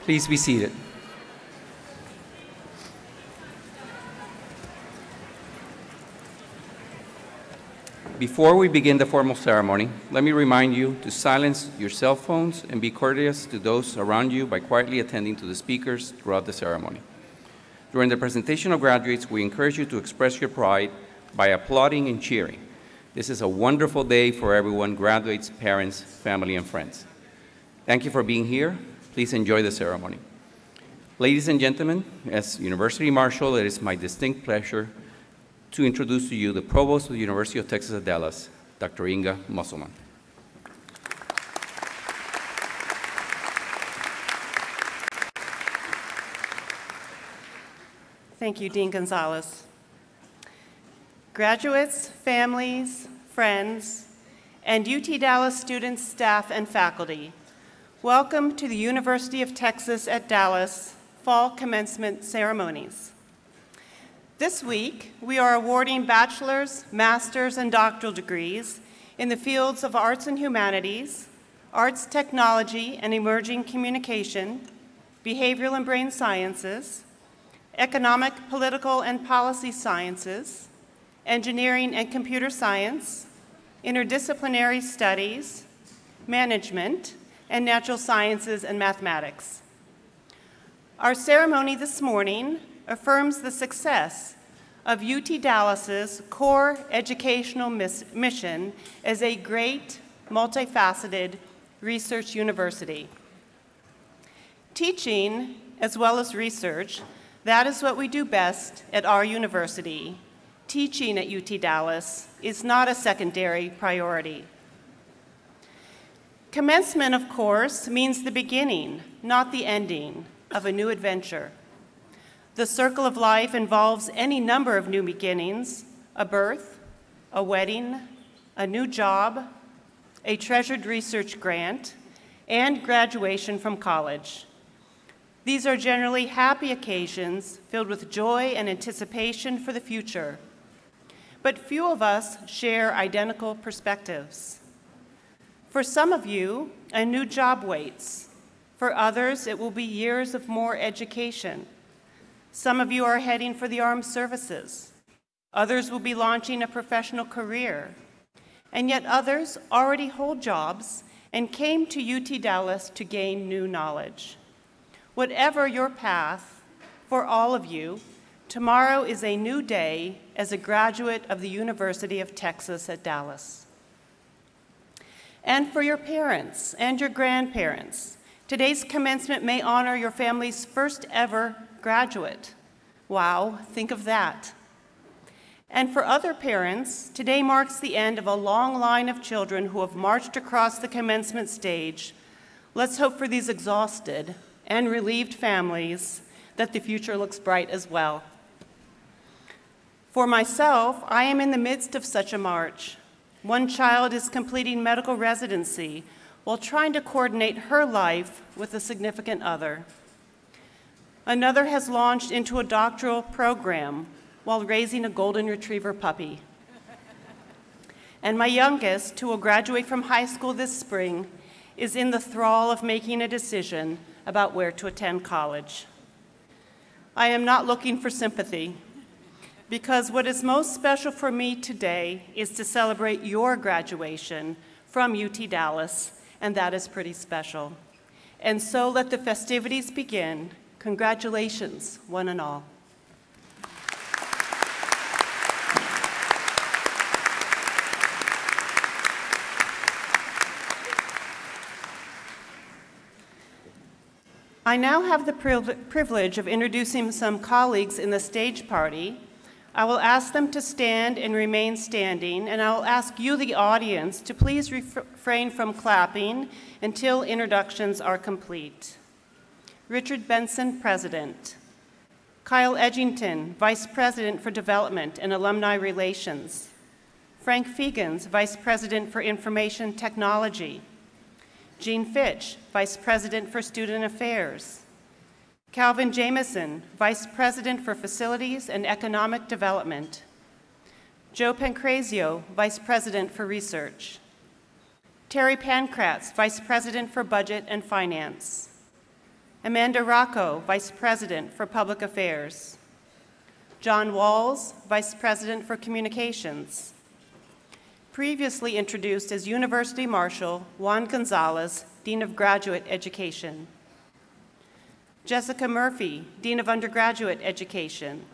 Please be seated. Before we begin the formal ceremony, let me remind you to silence your cell phones and be courteous to those around you by quietly attending to the speakers throughout the ceremony. During the presentation of graduates, we encourage you to express your pride by applauding and cheering. This is a wonderful day for everyone, graduates, parents, family, and friends. Thank you for being here. Please enjoy the ceremony. Ladies and gentlemen, as University Marshal, it is my distinct pleasure to introduce to you the Provost of the University of Texas at Dallas, Dr. Inga Musselman. Thank you, Dean Gonzalez. Graduates, families, friends, and UT Dallas students, staff, and faculty, welcome to the University of Texas at Dallas Fall Commencement Ceremonies. This week, we are awarding bachelor's, master's, and doctoral degrees in the fields of arts and humanities, arts technology and emerging communication, behavioral and brain sciences, economic, political, and policy sciences, engineering and computer science, interdisciplinary studies, management, and natural sciences and mathematics. Our ceremony this morning affirms the success of UT Dallas's core educational mission as a great, multifaceted research university. Teaching, as well as research, that is what we do best at our university. Teaching at UT Dallas is not a secondary priority. Commencement, of course, means the beginning, not the ending, of a new adventure. The circle of life involves any number of new beginnings: a birth, a wedding, a new job, a treasured research grant, and graduation from college. These are generally happy occasions filled with joy and anticipation for the future. But few of us share identical perspectives. For some of you, a new job waits. For others, it will be years of more education. Some of you are heading for the armed services. Others will be launching a professional career. And yet others already hold jobs and came to UT Dallas to gain new knowledge. Whatever your path, for all of you, tomorrow is a new day as a graduate of the University of Texas at Dallas. And for your parents and your grandparents, today's commencement may honor your family's first ever graduate. Wow, think of that. And for other parents, today marks the end of a long line of children who have marched across the commencement stage. Let's hope for these exhausted and relieved families that the future looks bright as well. For myself, I am in the midst of such a march. One child is completing medical residency while trying to coordinate her life with a significant other. Another has launched into a doctoral program while raising a golden retriever puppy. And my youngest, who will graduate from high school this spring, is in the thrall of making a decision about where to attend college. I am not looking for sympathy, because what is most special for me today is to celebrate your graduation from UT Dallas, and that is pretty special. And so let the festivities begin. Congratulations, one and all. I now have the privilege of introducing some colleagues in the stage party. I will ask them to stand and remain standing, and I will ask you, the audience, to please refrain from clapping until introductions are complete. Richard Benson, President. Kyle Edgington, Vice President for Development and Alumni Relations. Frank Fegans, Vice President for Information Technology. Jean Fitch, Vice President for Student Affairs. Calvin Jameson, Vice President for Facilities and Economic Development. Joe Pancrazio, Vice President for Research. Terry Pankratz, Vice President for Budget and Finance. Amanda Rocco, Vice President for Public Affairs. John Walls, Vice President for Communications. Previously introduced as University Marshal, Juan Gonzalez, Dean of Graduate Education. Jessica Murphy, Dean of Undergraduate Education.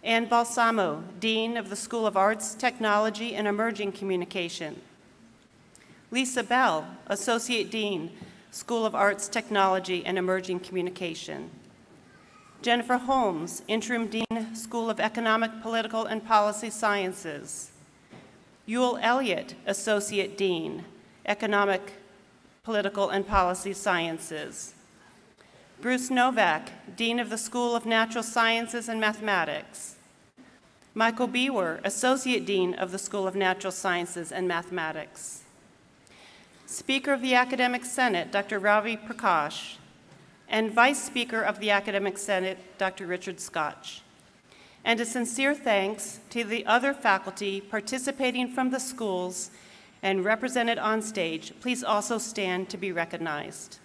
Ann Balsamo, Dean of the School of Arts, Technology, and Emerging Communication. Lisa Bell, Associate Dean, School of Arts, Technology, and Emerging Communication. Jennifer Holmes, Interim Dean, School of Economic, Political, and Policy Sciences. Yule Elliott, Associate Dean, Economic, Political, and Policy Sciences. Bruce Novak, Dean of the School of Natural Sciences and Mathematics. Michael Bewer, Associate Dean of the School of Natural Sciences and Mathematics. Speaker of the Academic Senate, Dr. Ravi Prakash, and Vice Speaker of the Academic Senate, Dr. Richard Scotch. And a sincere thanks to the other faculty participating from the schools and represented on stage. Please also stand to be recognized.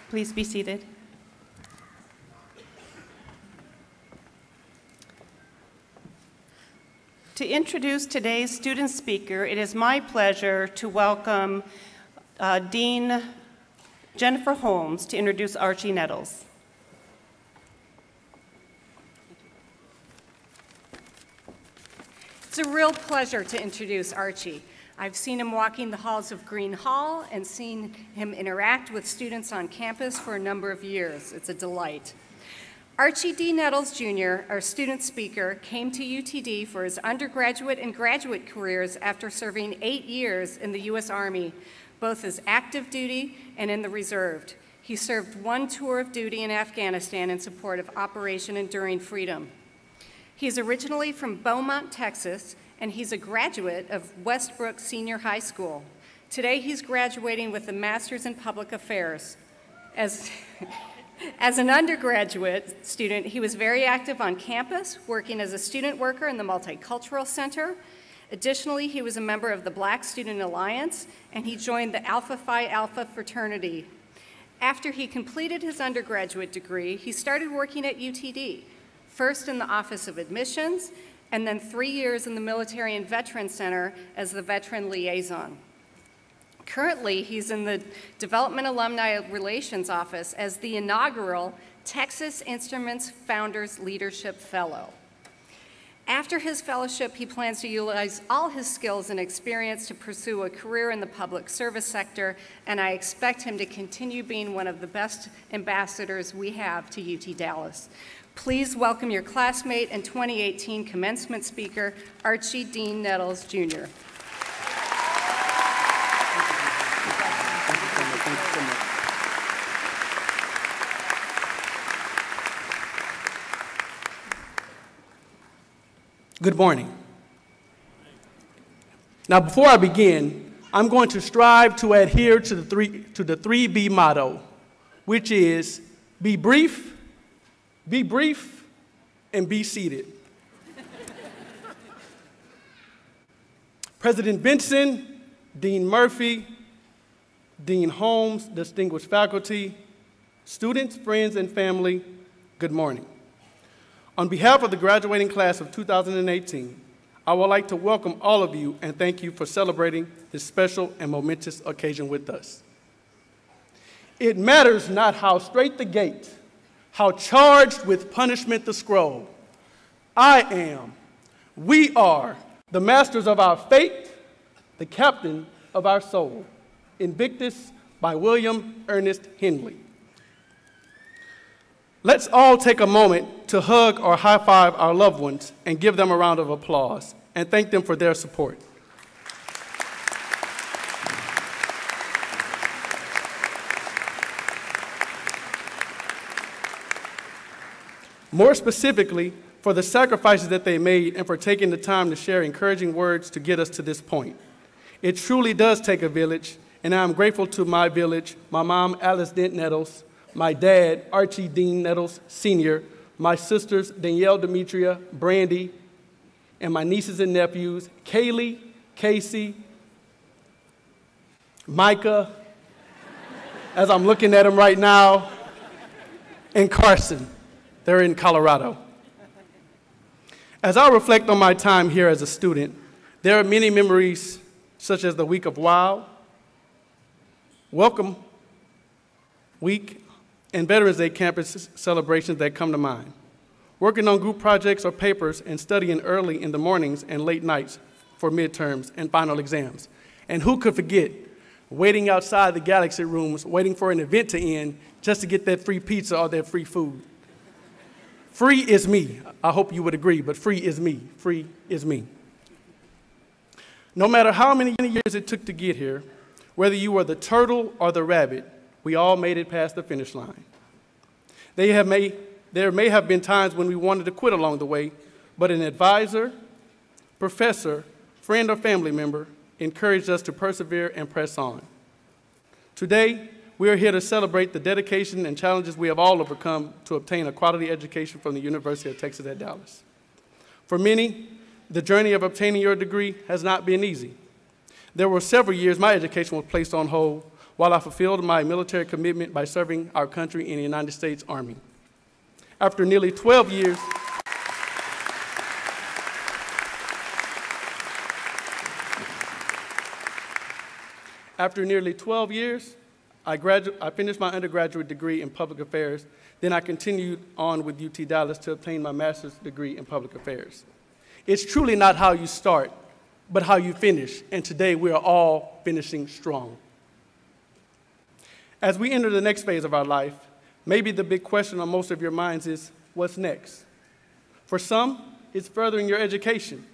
Please be seated. To introduce today's student speaker, it is my pleasure to welcome Dean Jennifer Holmes to introduce Archie Nettles. It's a real pleasure to introduce Archie. I've seen him walking the halls of Green Hall and seen him interact with students on campus for a number of years. It's a delight. Archie D. Nettles, Jr., our student speaker, came to UTD for his undergraduate and graduate careers after serving 8 years in the U.S. Army, both as active duty and in the reserve. He served 1 tour of duty in Afghanistan in support of Operation Enduring Freedom. He's originally from Beaumont, Texas, and he's a graduate of Westbrook Senior High School. Today, he's graduating with a Master's in Public Affairs. As an undergraduate student, he was very active on campus, working as a student worker in the Multicultural Center. Additionally, he was a member of the Black Student Alliance, and he joined the Alpha Phi Alpha fraternity. After he completed his undergraduate degree, he started working at UTD, first in the Office of Admissions, and then 3 years in the Military and Veterans Center as the Veteran Liaison. Currently, he's in the Development Alumni Relations Office as the inaugural Texas Instruments Founders Leadership Fellow. After his fellowship, he plans to utilize all his skills and experience to pursue a career in the public service sector, and I expect him to continue being one of the best ambassadors we have to UT Dallas. Please welcome your classmate and 2018 commencement speaker, Archie Dean Nettles, Jr. Good morning. Now, before I begin, I'm going to strive to adhere to the 3B motto, which is be brief, and be seated. President Benson, Dean Murphy, Dean Holmes, distinguished faculty, students, friends, and family, good morning. On behalf of the graduating class of 2018, I would like to welcome all of you and thank you for celebrating this special and momentous occasion with us. It matters not how straight the gate, how charged with punishment the scroll. I am, we are, the masters of our fate, the captain of our soul. Invictus by William Ernest Henley. Let's all take a moment to hug or high-five our loved ones and give them a round of applause and thank them for their support. More specifically, for the sacrifices that they made and for taking the time to share encouraging words to get us to this point. It truly does take a village, and I'm grateful to my village, my mom, Alice Dent Nettles, my dad, Archie Dean Nettles, Sr., my sisters, Danielle, Demetria, Brandy, and my nieces and nephews, Kaylee, Casey, Micah, as I'm looking at them right now, and Carson. They're in Colorado. As I reflect on my time here as a student, there are many memories, such as the week of WOW, Welcome Week, and Veterans Day campus celebrations that come to mind. Working on group projects or papers and studying early in the mornings and late nights for midterms and final exams. And who could forget waiting outside the Galaxy rooms, waiting for an event to end just to get that free pizza or that free food. Free is me. I hope you would agree, but free is me. Free is me. No matter how many years it took to get here, whether you were the turtle or the rabbit, we all made it past the finish line. There may have been times when we wanted to quit along the way, but an advisor, professor, friend, or family member encouraged us to persevere and press on. Today, we are here to celebrate the dedication and challenges we have all overcome to obtain a quality education from the University of Texas at Dallas. For many, the journey of obtaining your degree has not been easy. There were several years my education was placed on hold while I fulfilled my military commitment by serving our country in the United States Army. After nearly 12 years, I finished my undergraduate degree in public affairs. Then I continued on with UT Dallas to obtain my master's degree in public affairs. It's truly not how you start, but how you finish. And today we are all finishing strong. As we enter the next phase of our life, maybe the big question on most of your minds is, what's next? For some, it's furthering your education,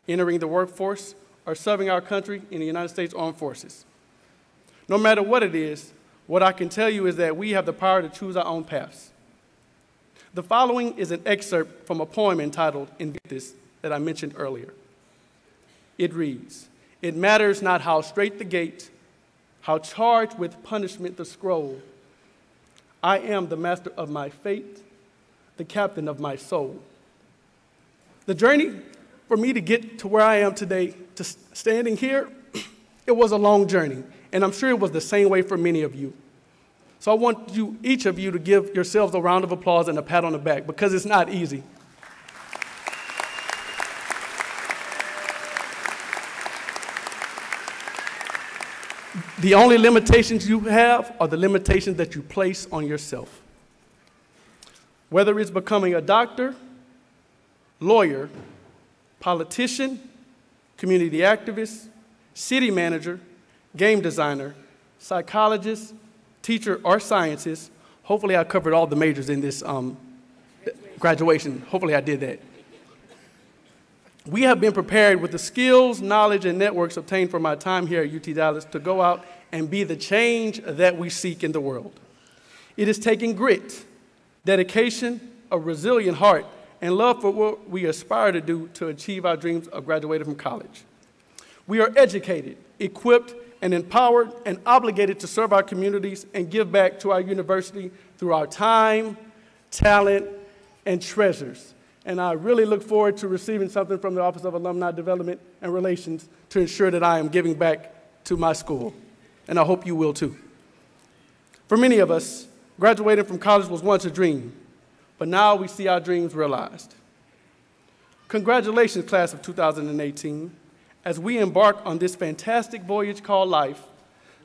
entering the workforce, or serving our country in the United States Armed Forces. No matter what it is, what I can tell you is that we have the power to choose our own paths. The following is an excerpt from a poem entitled Invictus that I mentioned earlier. It reads, "It matters not how straight the gate, how charged with punishment the scroll. I am the master of my fate, the captain of my soul." The journey for me to get to where I am today, to standing here, it was a long journey, and I'm sure it was the same way for many of you. So I want you, each of you, to give yourselves a round of applause and a pat on the back, because it's not easy. The only limitations you have are the limitations that you place on yourself. Whether it's becoming a doctor, lawyer, politician, community activist, city manager, game designer, psychologist, teacher, or scientist, hopefully I covered all the majors in this graduation. Hopefully I did that. We have been prepared with the skills, knowledge, and networks obtained from my time here at UT Dallas to go out and be the change that we seek in the world. It is taking grit, dedication, a resilient heart, and love for what we aspire to do to achieve our dreams of graduating from college. We are educated, equipped, and empowered and obligated to serve our communities and give back to our university through our time, talent, and treasures. And I really look forward to receiving something from the Office of Alumni Development and Relations to ensure that I am giving back to my school. And I hope you will too. For many of us, graduating from college was once a dream, but now we see our dreams realized. Congratulations, class of 2018. As we embark on this fantastic voyage called life,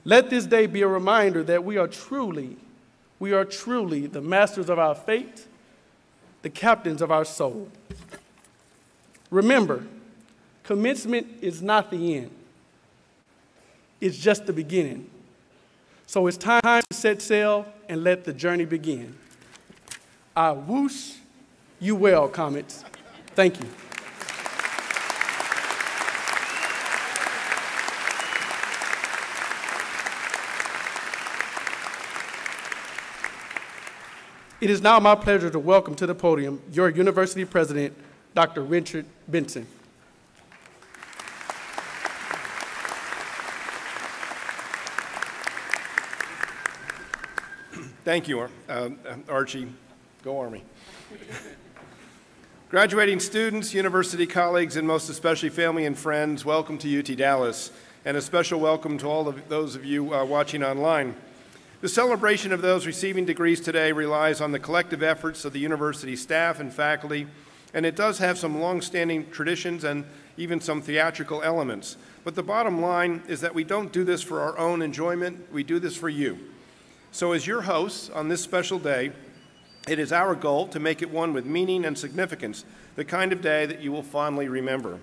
let this day be a reminder that we are truly the masters of our fate, the captains of our soul. Remember, commencement is not the end. It's just the beginning. So it's time to set sail and let the journey begin. I whoosh you well, Comets. Thank you. It is now my pleasure to welcome to the podium your university president, Dr. Richard Benson. Thank you, Archie. Go Army. Graduating students, university colleagues, and most especially family and friends, welcome to UT Dallas, and a special welcome to all of those of you watching online. The celebration of those receiving degrees today relies on the collective efforts of the university staff and faculty, and it does have some long-standing traditions and even some theatrical elements. But the bottom line is that we don't do this for our own enjoyment, we do this for you. So as your hosts on this special day, it is our goal to make it one with meaning and significance, the kind of day that you will fondly remember.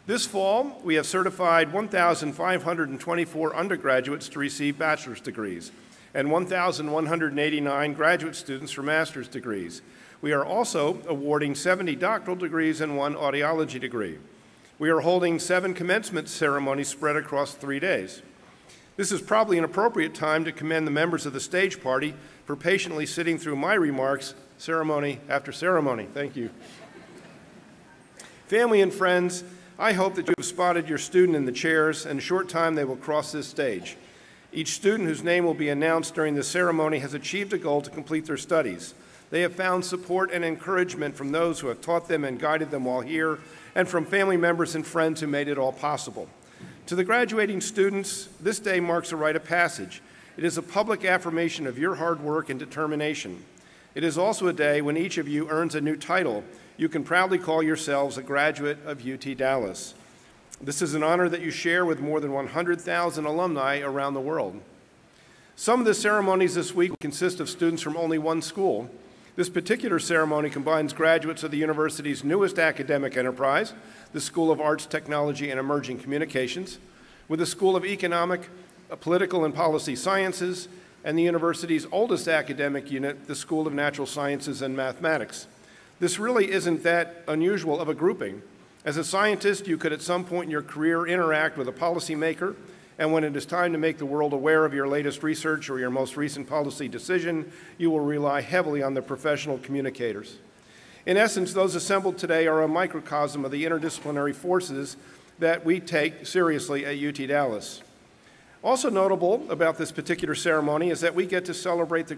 This fall, we have certified 1,524 undergraduates to receive bachelor's degrees and 1,189 graduate students for master's degrees. We are also awarding 70 doctoral degrees and 1 audiology degree. We are holding 7 commencement ceremonies spread across 3 days. This is probably an appropriate time to commend the members of the stage party for patiently sitting through my remarks ceremony after ceremony. Thank you. Family and friends, I hope that you have spotted your student in the chairs. In a short time, they will cross this stage. Each student whose name will be announced during the ceremony has achieved a goal to complete their studies. They have found support and encouragement from those who have taught them and guided them while here, and from family members and friends who made it all possible. To the graduating students, this day marks a rite of passage. It is a public affirmation of your hard work and determination. It is also a day when each of you earns a new title. You can proudly call yourselves a graduate of UT Dallas. This is an honor that you share with more than 100,000 alumni around the world. Some of the ceremonies this week consist of students from only one school. This particular ceremony combines graduates of the university's newest academic enterprise, the School of Arts, Technology, and Emerging Communications, with the School of Economic, Political, and Policy Sciences, and the university's oldest academic unit, the School of Natural Sciences and Mathematics. This really isn't that unusual of a grouping. As a scientist, you could at some point in your career interact with a policymaker, and when it is time to make the world aware of your latest research or your most recent policy decision, you will rely heavily on the professional communicators. In essence, those assembled today are a microcosm of the interdisciplinary forces that we take seriously at UT Dallas. Also notable about this particular ceremony is that we get to celebrate the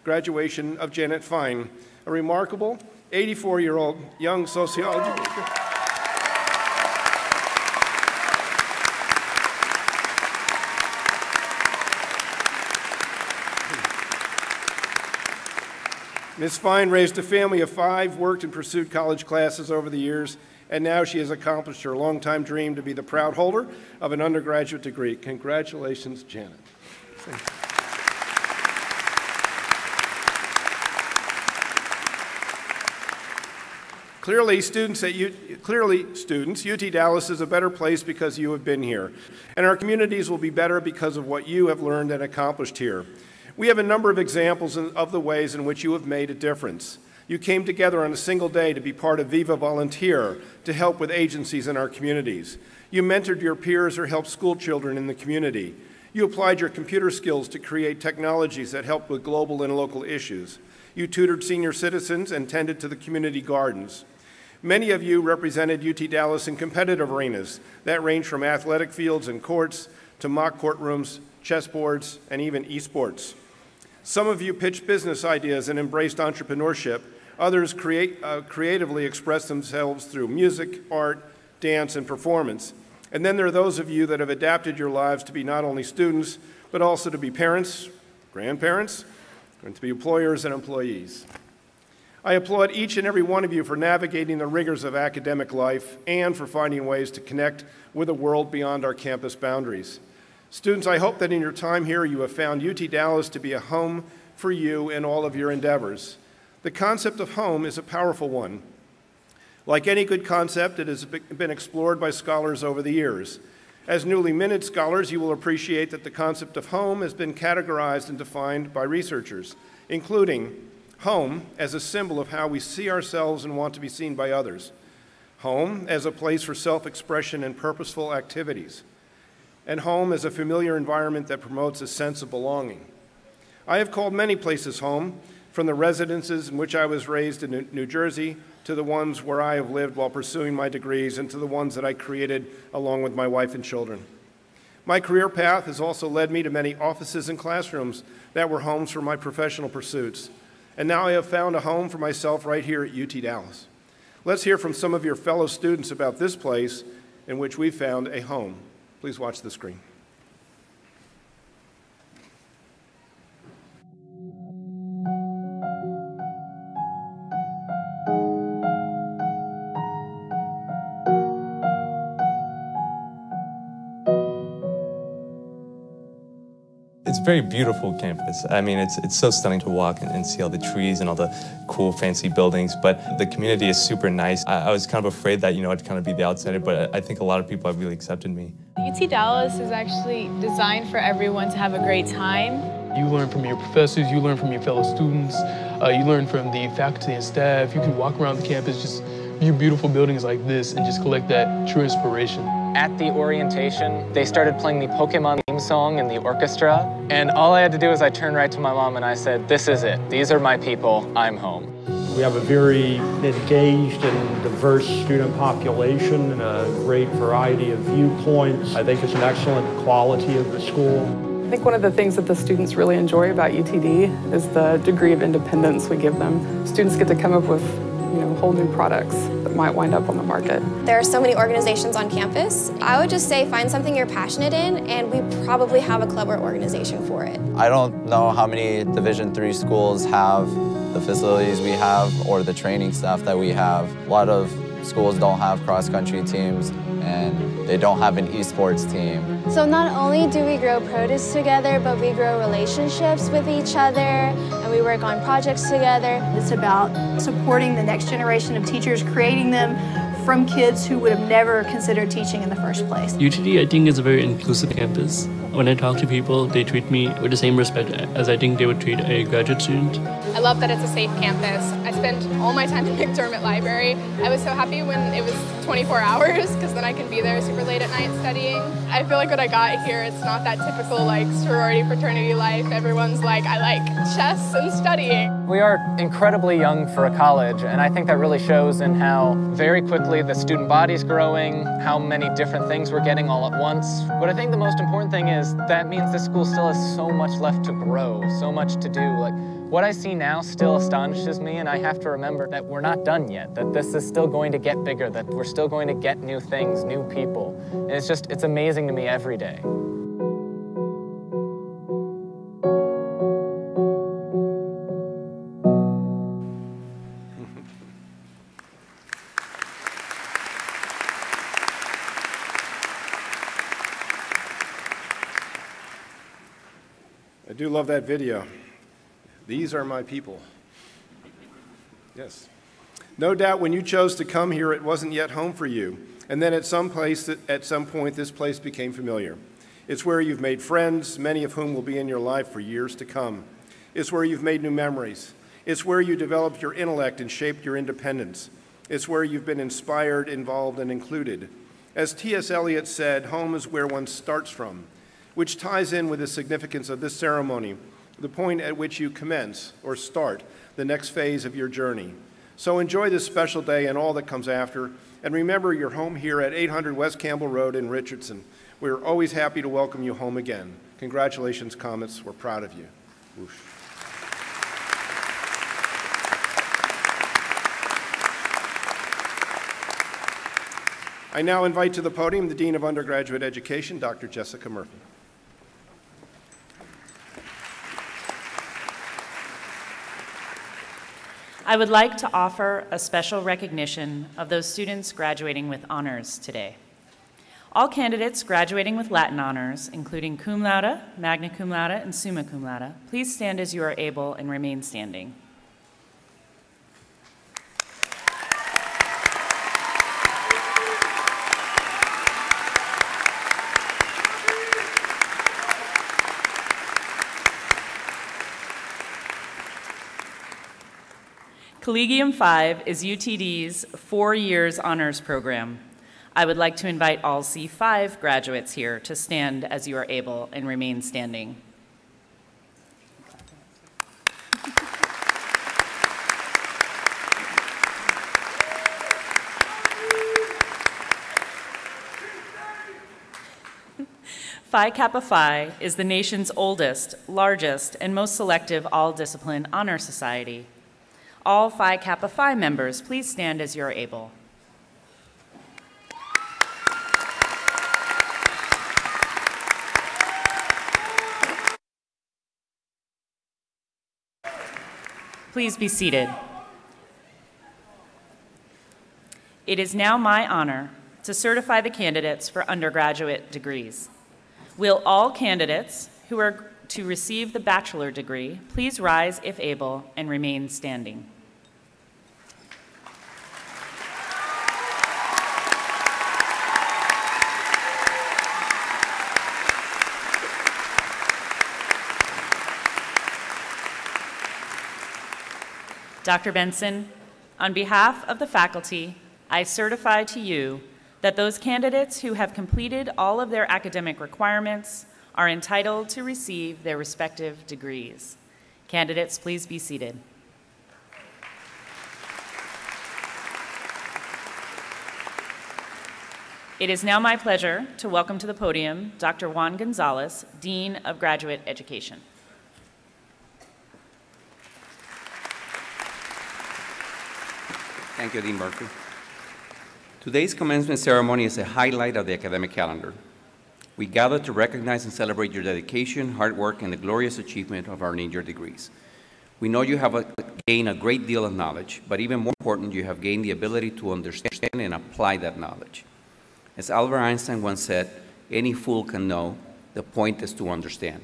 graduation of Janet Fine, a remarkable 84-year-old young sociology major. Ms. Fine raised a family of 5, worked and pursued college classes over the years, and now she has accomplished her longtime dream to be the proud holder of an undergraduate degree. Congratulations, Janet. Thank you. Clearly, students, UT Dallas is a better place because you have been here, and our communities will be better because of what you have learned and accomplished here. We have a number of examples of the ways in which you have made a difference. You came together on a single day to be part of Viva Volunteer to help with agencies in our communities. You mentored your peers or helped school children in the community. You applied your computer skills to create technologies that helped with global and local issues. You tutored senior citizens and tended to the community gardens. Many of you represented UT Dallas in competitive arenas that range from athletic fields and courts to mock courtrooms, chessboards, and even esports. Some of you pitched business ideas and embraced entrepreneurship. Others creatively expressed themselves through music, art, dance, and performance. And then there are those of you that have adapted your lives to be not only students, but also to be parents, grandparents, and to be employers and employees. I applaud each and every one of you for navigating the rigors of academic life and for finding ways to connect with a world beyond our campus boundaries. Students, I hope that in your time here you have found UT Dallas to be a home for you in all of your endeavors. The concept of home is a powerful one. Like any good concept, it has been explored by scholars over the years. As newly minted scholars, you will appreciate that the concept of home has been categorized and defined by researchers, including home as a symbol of how we see ourselves and want to be seen by others. Home as a place for self-expression and purposeful activities. And home as a familiar environment that promotes a sense of belonging. I have called many places home, from the residences in which I was raised in New Jersey to the ones where I have lived while pursuing my degrees and to the ones that I created along with my wife and children. My career path has also led me to many offices and classrooms that were homes for my professional pursuits. and now I have found a home for myself right here at UT Dallas. Let's hear from some of your fellow students about this place in which we found a home. Please watch the screen. It's a very beautiful campus. I mean, it's so stunning to walk and see all the trees and all the cool, fancy buildings, but the community is super nice. I was kind of afraid that, I'd kind of be the outsider, but I think a lot of people have really accepted me. UT Dallas is actually designed for everyone to have a great time. You learn from your professors, you learn from your fellow students, you learn from the faculty and staff. You can walk around the campus, just view beautiful buildings like this and just collect that true inspiration. At the orientation, they started playing the Pokemon theme song in the orchestra, and all I had to do was I turned right to my mom and I said, "This is it. These are my people. I'm home." We have a very engaged and diverse student population and a great variety of viewpoints. I think it's an excellent quality of the school. I think one of the things that the students really enjoy about UTD is the degree of independence we give them. Students get to come up with whole new products that might wind up on the market. There are so many organizations on campus. I would just say find something you're passionate in, and we probably have a club or organization for it. I don't know how many Division III schools have the facilities we have or the training staff that we have. A lot of schools don't have cross-country teams, and they don't have an esports team. So not only do we grow produce together, but we grow relationships with each other, and we work on projects together. It's about supporting the next generation of teachers, creating them from kids who would have never considered teaching in the first place. UTD, I think, is a very inclusive campus. When I talk to people, they treat me with the same respect as I think they would treat a graduate student. I love that it's a safe campus. I spend all my time in McDermott Library. I was so happy when it was 24 hours, because then I can be there super late at night studying. I feel like when I got here, it's not that typical sorority fraternity life. Everyone's like, I like chess and studying. We are incredibly young for a college, and I think that really shows in how very quickly the student body's growing, how many different things we're getting all at once. But I think the most important thing is that means this school still has so much left to grow, so much to do. What I see now still astonishes me, and I have to remember that we're not done yet, that this is still going to get bigger, that we're still going to get new things, new people. And it's amazing to me every day. I do love that video. These are my people. Yes. No doubt when you chose to come here, it wasn't yet home for you. And then at some point, this place became familiar. It's where you've made friends, many of whom will be in your life for years to come. It's where you've made new memories. It's where you developed your intellect and shaped your independence. It's where you've been inspired, involved, and included. As T.S. Eliot said, home is where one starts from, which ties in with the significance of this ceremony, the point at which you commence or start the next phase of your journey. So enjoy this special day and all that comes after, and remember your home here at 800 West Campbell Road in Richardson. We're always happy to welcome you home again. Congratulations, Comets. We're proud of you. Whoosh. I now invite to the podium the Dean of Undergraduate Education, Dr. Jessica Murphy. I would like to offer a special recognition of those students graduating with honors today. All candidates graduating with Latin honors, including cum laude, magna cum laude, and summa cum laude, please stand as you are able and remain standing. Collegium 5 is UTD's 4 years honors program. I would like to invite all C5 graduates here to stand as you are able and remain standing. Phi Kappa Phi is the nation's oldest, largest, and most selective all-discipline honor society. All Phi Kappa Phi members, please stand as you're able. Please be seated. It is now my honor to certify the candidates for undergraduate degrees. Will all candidates who are to receive the bachelor degree please rise if able and remain standing. Dr. Benson, on behalf of the faculty, I certify to you that those candidates who have completed all of their academic requirements are entitled to receive their respective degrees. Candidates, please be seated. It is now my pleasure to welcome to the podium Dr. Juan Gonzalez, Dean of Graduate Education. Thank you, Dean Murphy. Today's commencement ceremony is a highlight of the academic calendar. We gather to recognize and celebrate your dedication, hard work, and the glorious achievement of earning your degrees. We know you have gained a great deal of knowledge, but even more important, you have gained the ability to understand and apply that knowledge. As Albert Einstein once said, any fool can know, the point is to understand.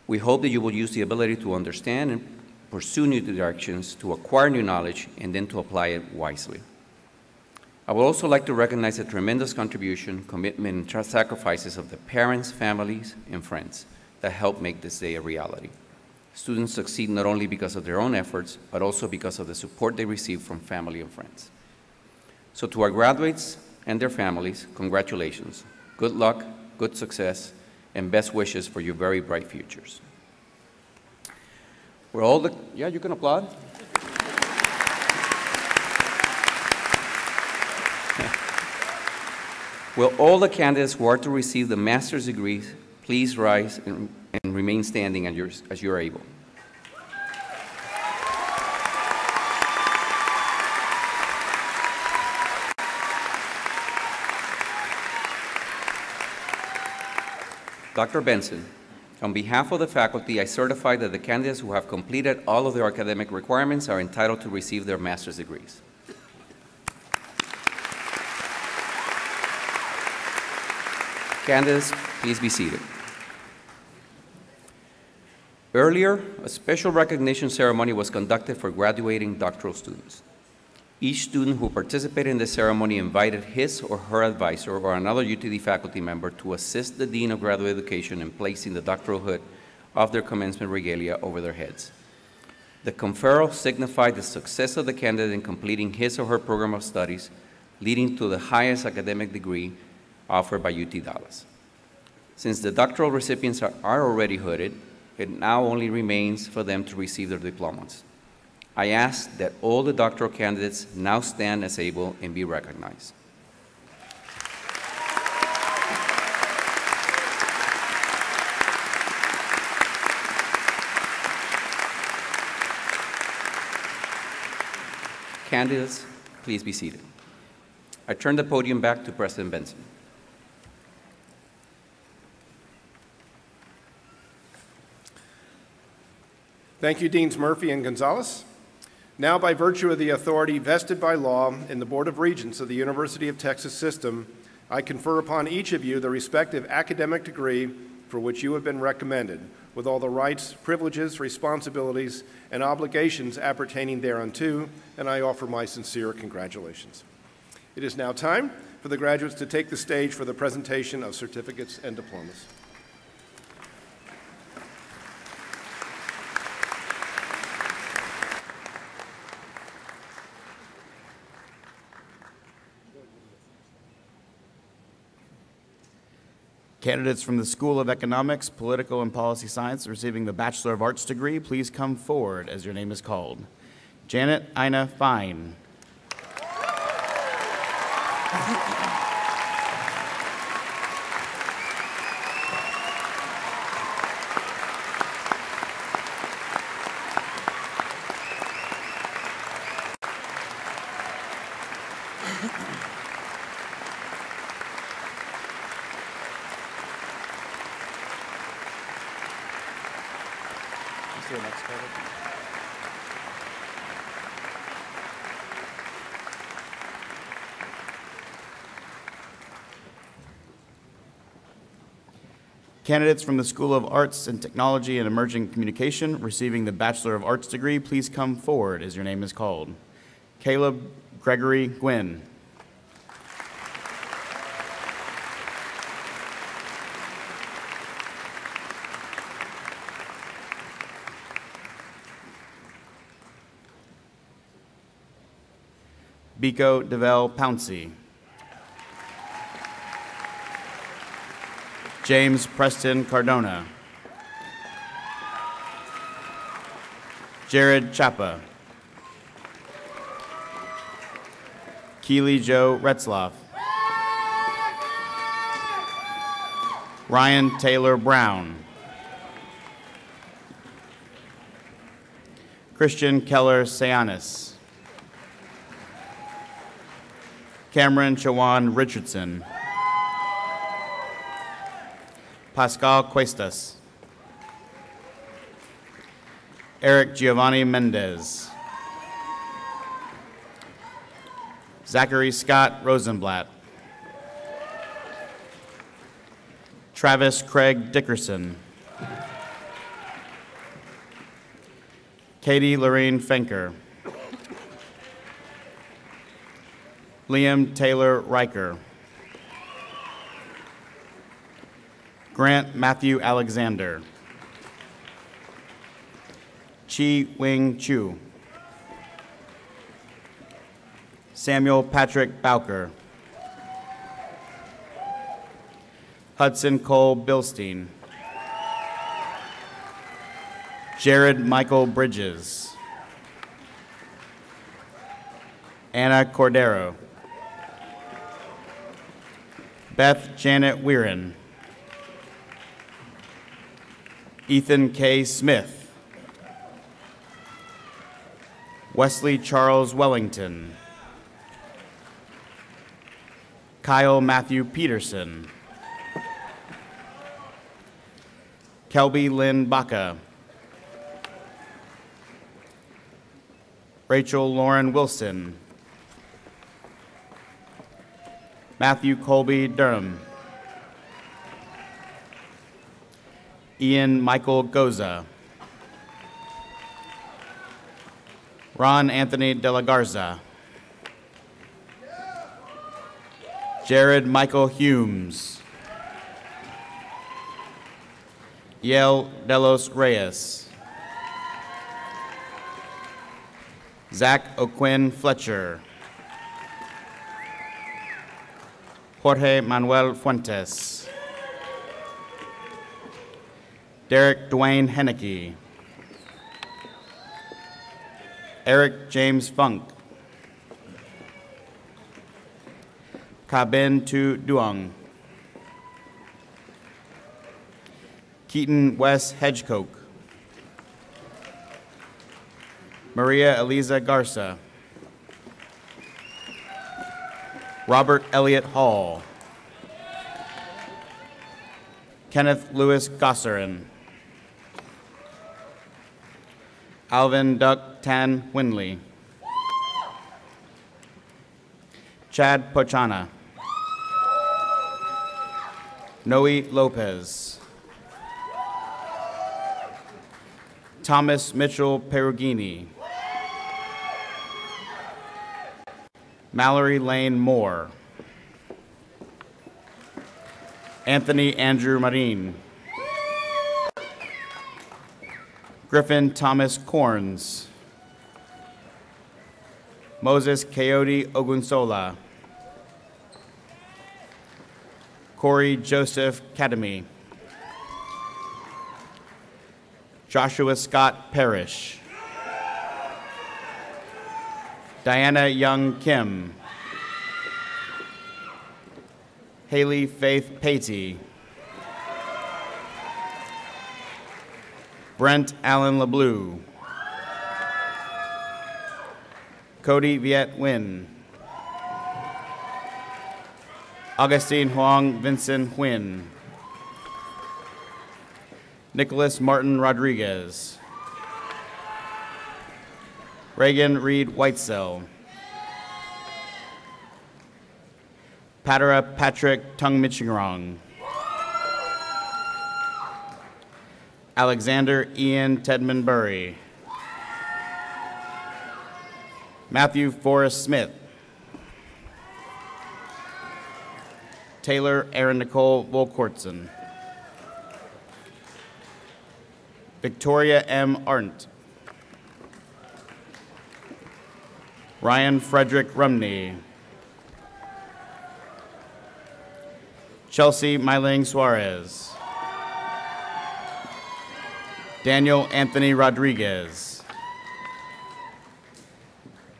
We hope that you will use the ability to understand and pursue new directions, to acquire new knowledge, and then to apply it wisely. I would also like to recognize the tremendous contribution, commitment, and sacrifices of the parents, families, and friends that help make this day a reality. Students succeed not only because of their own efforts, but also because of the support they receive from family and friends. So to our graduates and their families, congratulations. Good luck, good success, and best wishes for your very bright futures. We're all the, yeah, you can applaud. Will all the candidates who are to receive the master's degrees please rise and remain standing as you're able. Dr. Benson, on behalf of the faculty, I certify that the candidates who have completed all of their academic requirements are entitled to receive their master's degrees. Candidates, please be seated. Earlier, a special recognition ceremony was conducted for graduating doctoral students. Each student who participated in the ceremony invited his or her advisor or another UTD faculty member to assist the Dean of Graduate Education in placing the doctoral hood of their commencement regalia over their heads. The conferral signified the success of the candidate in completing his or her program of studies, leading to the highest academic degree offered by UT Dallas. Since the doctoral recipients are already hooded, it now only remains for them to receive their diplomas. I ask that all the doctoral candidates now stand as able and be recognized. Candidates, please be seated. I turn the podium back to President Benson. Thank you, Deans Murphy and Gonzalez. Now, by virtue of the authority vested by law in the Board of Regents of the University of Texas System, I confer upon each of you the respective academic degree for which you have been recommended, with all the rights, privileges, responsibilities, and obligations appertaining thereunto, and I offer my sincere congratulations. It is now time for the graduates to take the stage for the presentation of certificates and diplomas. Candidates from the School of Economics, Political and Policy Science receiving the Bachelor of Arts degree, please come forward as your name is called. Janet Ina Fine. to the next card. Candidates from the School of Arts and Technology and Emerging Communication receiving the Bachelor of Arts degree, please come forward as your name is called. Caleb Gregory Gwynn. Biko DeVell Pouncey. James Preston Cardona. Jared Chapa. Keely Joe Retzloff. Ryan Taylor Brown. Christian Keller Sayanis. Cameron Chawan Richardson. Pascal Cuestas. Eric Giovanni Mendez. Zachary Scott Rosenblatt. Travis Craig Dickerson. Katie Lorraine Fenker. Liam Taylor Riker. Grant Matthew Alexander. Chi Wing Chu. Samuel Patrick Bowker. Hudson Cole Bilstein. Jared Michael Bridges. Anna Cordero. Beth Janet Weirin. Ethan K. Smith. Wesley Charles Wellington. Kyle Matthew Peterson. Kelby Lynn Baca. Rachel Lauren Wilson. Matthew Colby Durham. Ian Michael Goza. Ron Anthony De La Garza. Jared Michael Humes. Yale Delos Reyes. Zach O'Quinn Fletcher. Jorge Manuel Fuentes. Derek Dwayne Henneke. Eric James Funk. Kabin Tu Duong. Keaton Wes Hedgecoke. Maria Eliza Garza. Robert Elliott Hall. Kenneth Lewis Gosserin. Alvin Duck Tan Winley. Chad Pochana. Noe Lopez. Thomas Mitchell Perugini. Mallory Lane Moore. Anthony Andrew Marin. Griffin Thomas Corns. Moses Coyote Ogunsola. Corey Joseph Kadami. Joshua Scott Parrish. Diana Young Kim. Haley Faith Patey. Brent Allen LeBlue. Cody Viet Nguyen. Augustine Huang Vincent Nguyen. Nicholas Martin Rodriguez. Reagan Reed Whitesell. Patara Patrick Tung Michirong. Alexander Ian Tedman Burry. Matthew Forrest Smith. Taylor Aaron Nicole Volkortson. Victoria M. Arndt. Ryan Frederick Rumney. Chelsea Myling Suarez. Daniel Anthony Rodriguez.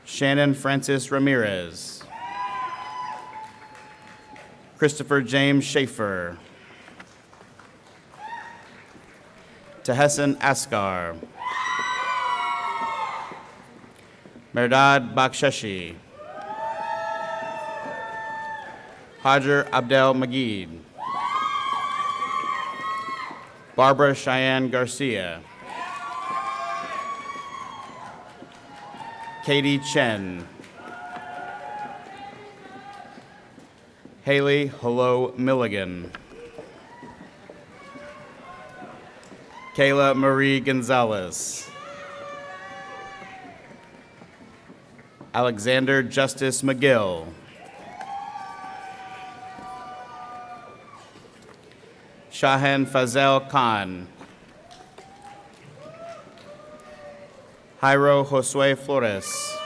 Shannon Francis Ramirez. Christopher James Schaefer. Tehessan Askar. Merdad Baksheshi. Hajar Abdel Magid. Barbara Cheyenne Garcia. Katie Chen. Haley Hello Milligan. Kayla Marie Gonzalez. Alexander Justice McGill. Shahan Fazel Khan. Jairo Josue Flores.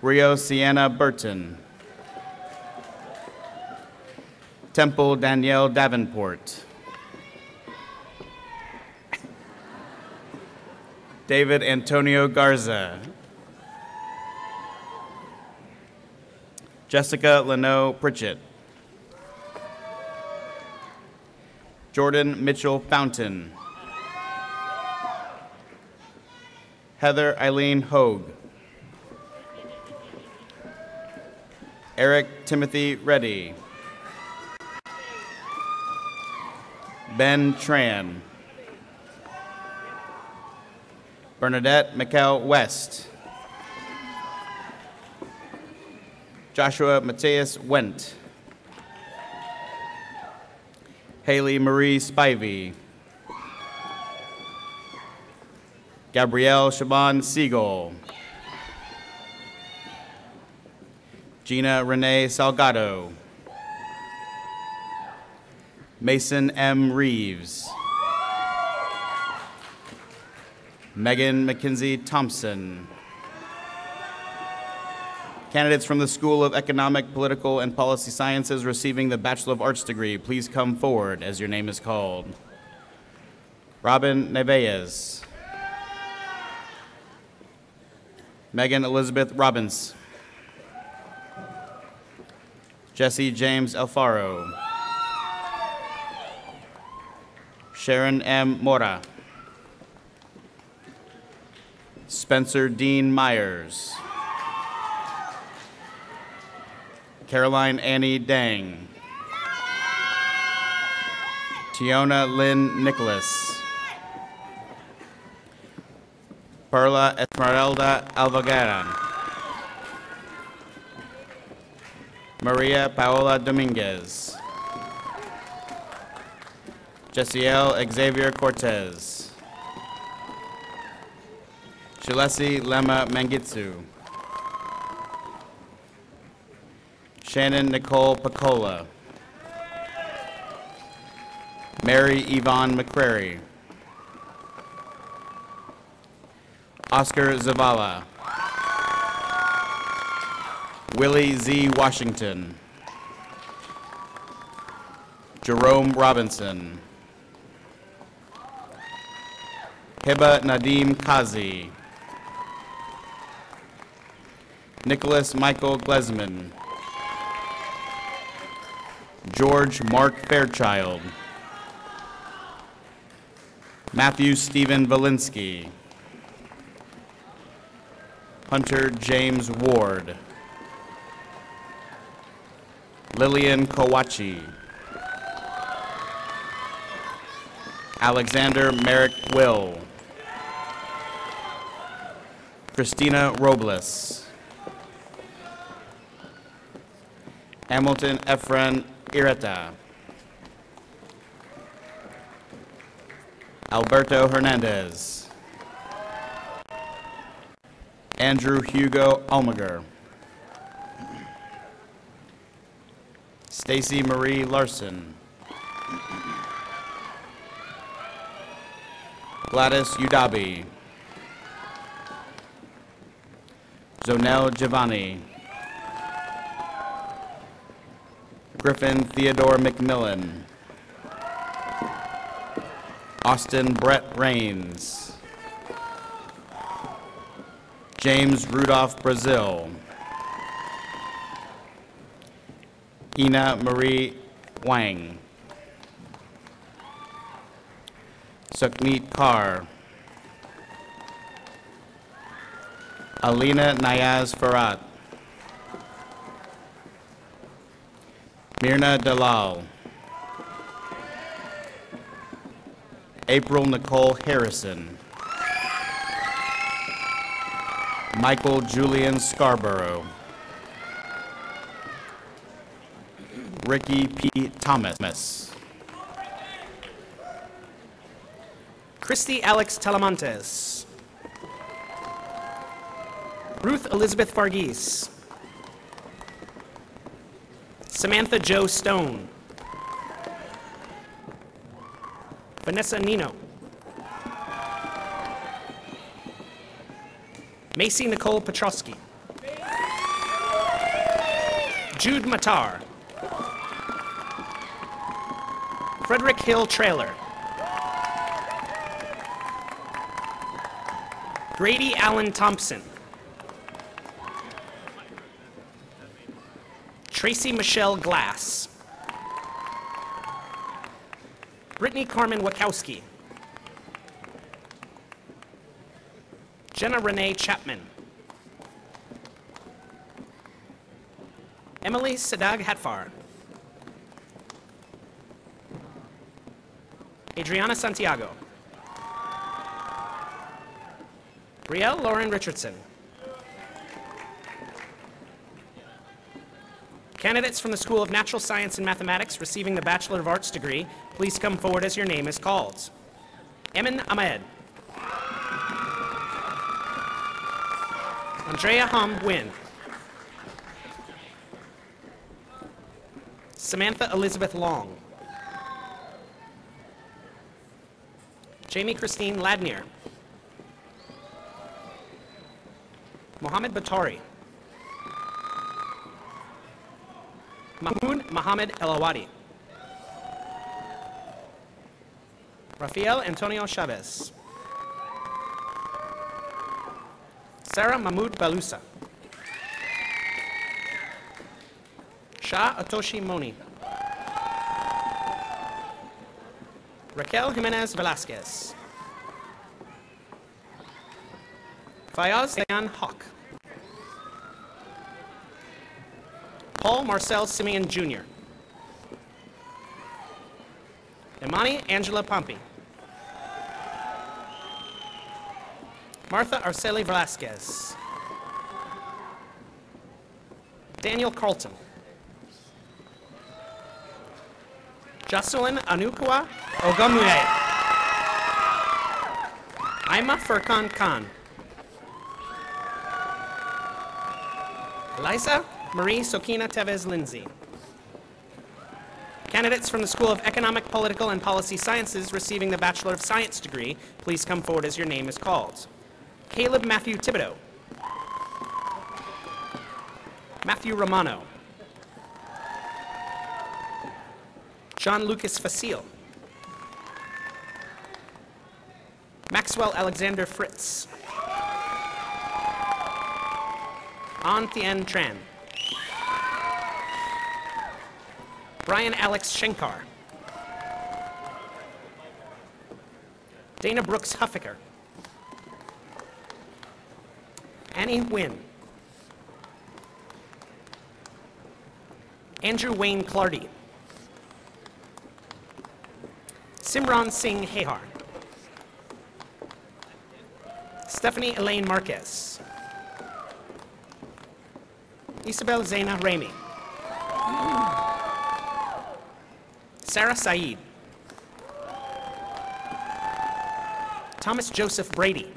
Rio Sienna Burton. Temple Danielle Davenport. David Antonio Garza. Jessica Leno Pritchett. Jordan Mitchell Fountain. Heather Eileen Hogue. Eric Timothy Reddy. Ben Tran. Bernadette McKell West. Joshua Mateus Wendt. Haley Marie Spivey. Gabrielle Shaban Siegel. Gina Renee Salgado. Mason M. Reeves. Megan McKenzie Thompson. Candidates from the School of Economic, Political, and Policy Sciences receiving the Bachelor of Arts degree, please come forward as your name is called. Robin Neves. Megan Elizabeth Robbins. Jesse James Alfaro. Sharon M. Mora. Spencer Dean Myers. Caroline Annie Dang. Tiona Lynn Nicholas. Perla Esmeralda Alvaguera. Maria Paola Dominguez. Jessiel Xavier Cortez. Shilesi Lema Mangitsu. Shannon Nicole Picola. Mary Yvonne McCrary. Oscar Zavala. Willie Z. Washington. Jerome Robinson. Hiba Nadim Kazi. Nicholas Michael Glesman. George Mark Fairchild. Matthew Stephen Valinsky. Hunter James Ward. Lillian Kawachi. Alexander Merrick Will. Christina Robles. Hamilton Efren Ireta. Alberto Hernandez. Andrew Hugo Almager. Stacy Marie Larson. Gladys Udabi. Zonel Giovanni. Griffin Theodore McMillan. Austin Brett Rains. James Rudolph Brazil. Ina Marie Wang. Sukhmeet Kaur. Alina Nayaz Farhat. Mirna Dalal. April Nicole Harrison. Michael Julian Scarborough. Ricky P. Thomas. Christy Alex Talamontes. Ruth Elizabeth Fargis. Samantha Jo Stone. Vanessa Nino. Macy Nicole Petrosky. Jude Matar. Frederick Hill Trailer. Grady Allen Thompson. Tracy Michelle Glass. Brittany Carmen Wachowski. Jenna Renee Chapman. Emily Sadag Hatfar. Adriana Santiago. Brielle Lauren Richardson. Candidates from the School of Natural Science and Mathematics receiving the Bachelor of Arts degree, please come forward as your name is called. Emin Ahmed. Andrea Hum Nguyen. Samantha Elizabeth Long. Jamie Christine Ladnier. Mohammed Batari. Mahmoud Mohammed El Awadi. Rafael Antonio Chavez. Sarah Mahmoud Balusa. Shah Atoshi Moni. Raquel Jimenez Velasquez. Fayaz Dayan Hawk. Paul Marcel Simeon Jr. Imani Angela Pompey. Martha Arceli Velasquez. Daniel Carlton. Jocelyn Anukwa Ogonmuye. Aima Furkan Khan. Eliza Marie Sokina Tevez Lindsay. Candidates from the School of Economic, Political, and Policy Sciences receiving the Bachelor of Science degree, please come forward as your name is called. Caleb Matthew Thibodeau. Matthew Romano. John Lucas Facile. Maxwell Alexander Fritz. An Thien Tran. Brian Alex Schenkar. Dana Brooks Huffaker. Annie Wynn. Andrew Wayne Clardy. Simran Singh Hehar. Stephanie Elaine Marquez. Isabel Zaina Ramey. Sarah Saeed. Thomas Joseph Brady.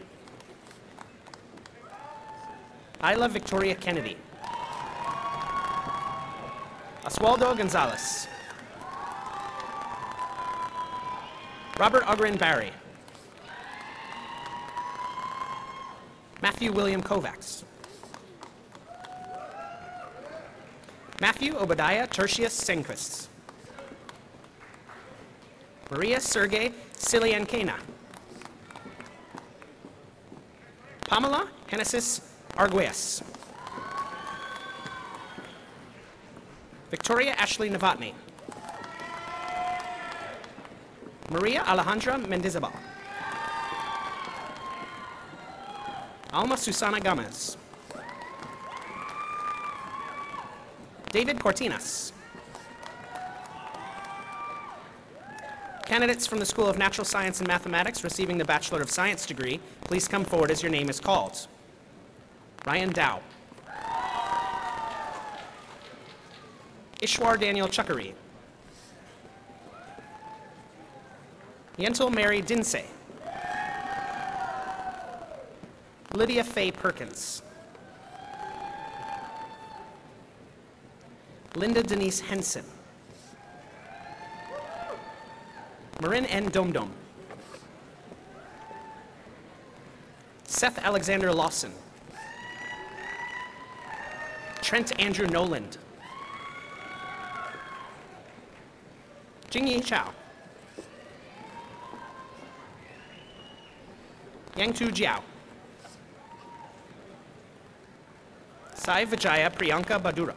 Isla Victoria Kennedy. Oswaldo Gonzalez. Robert Ogren Barry. Matthew William Kovacs. Matthew Obadiah Tertius Senquist. Maria Sergey Siliankena. Pamela Genesis Arguez. Victoria Ashley Novotny. Maria Alejandra Mendizabal. Alma Susana Gomez. David Cortinas. Candidates from the School of Natural Science and Mathematics receiving the Bachelor of Science degree, please come forward as your name is called. Ryan Dow. Ishwar Daniel Chuckary. Yentel Mary Dinsey. Lydia Faye Perkins. Linda Denise Henson. Marin N. Domdom. Seth Alexander Lawson. Trent Andrew Noland. Jingyi Chao. Yangtu Jiao. Sai Vijaya Priyanka Badura.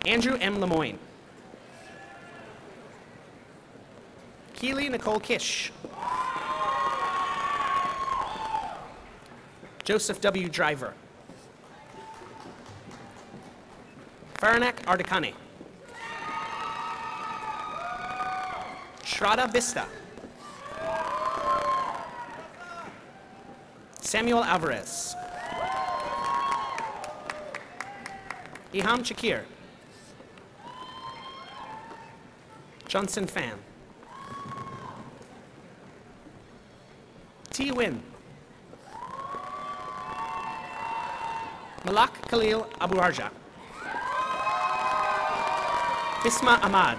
Andrew M. Lemoyne. Keely Nicole Kish. Joseph W. Driver. Faranak Ardekane. Shraddha Bista. Samuel Alvarez. Iham Shakir. Johnson Fan. T. Win. Malak Khalil Abu Arja. Isma Ahmad.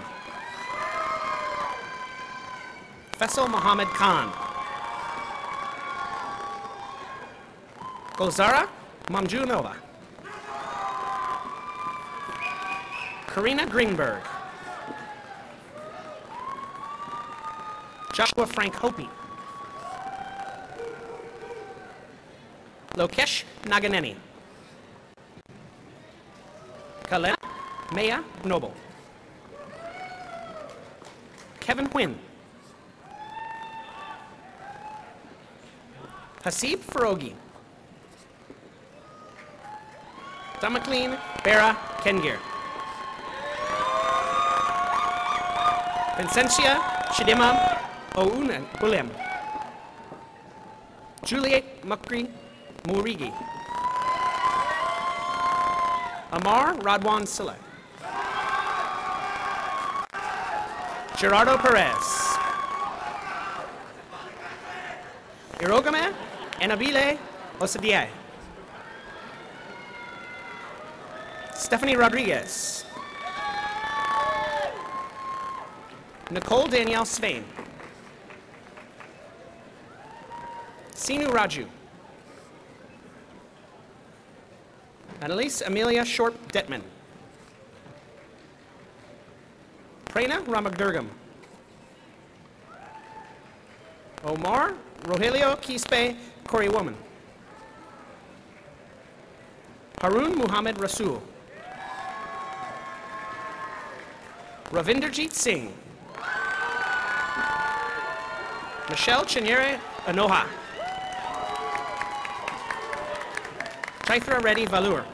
Faisal Mohammed Khan. Gulzara Mamjunova. Karina Greenberg. Joshua Frank Hopi. Lokesh Naganeni. Kalena Maya Noble. Kevin Huynh. Hasib Farogi. Damacleen Bera Kengir. Vincentia Shidima Ouna Bulem. Juliet Mukri Murigi. Amar Radwan Silla. Gerardo Perez. Irogame Enabile Osadiai. Stephanie Rodriguez. Nicole Danielle Svein. Sinu Raju. Annalise Amelia Short-Detman. Prerna Ramagdurgam. Omar Rogelio Quispe Kori Woman. Harun Muhammad Rasul. Ravinderjeet Singh. Michelle Chinyere Anoha. Chaitra Reddy Valur.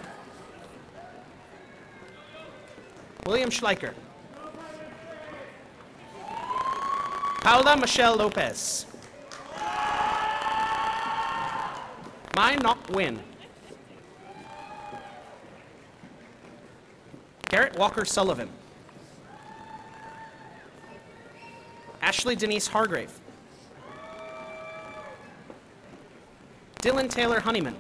William Schleicher. Paula Michelle Lopez. Mai Nok Win. Garrett Walker Sullivan. Ashley Denise Hargrave. Dylan Taylor Honeyman.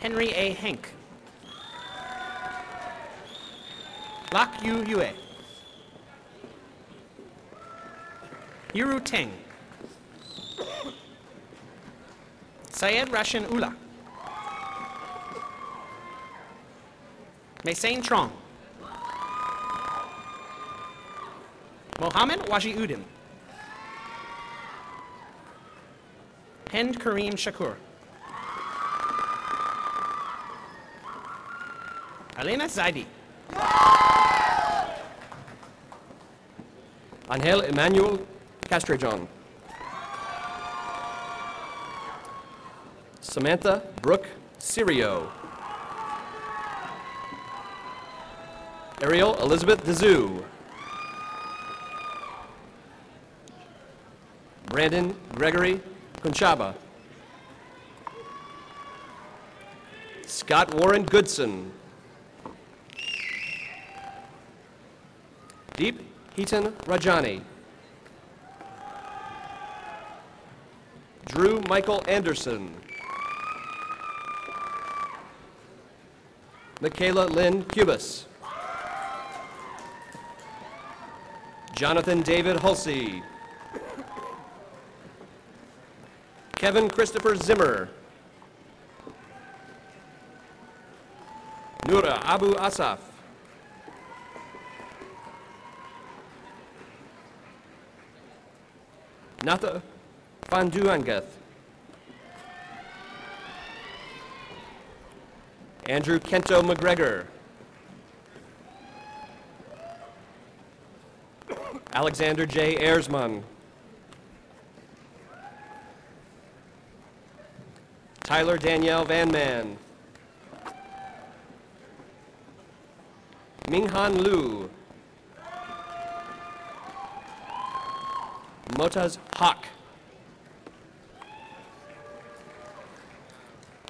Henry A. Henk. Lak Yu Yue. Yiru Teng. Syed Rashin Ullah. Meisain Trong. Mohammed Waji Udin. Hind Kareem Shakur. Elena Zaidi. Angel Emmanuel Castrejon. Samantha Brooke Sirio. Ariel Elizabeth Dezou. Brandon Gregory Conchaba. Scott Warren Goodson. Deep Heaton Rajani. Drew Michael Anderson. Michaela Lynn Cubas. Jonathan David Hulsey. Kevin Christopher Zimmer. Nura Abu Asaf. Nata Fanduangeth. Andrew Kento McGregor. Alexander J. Ersman. Tyler Danielle Van Man. Minghan Liu. Motaz Hawk.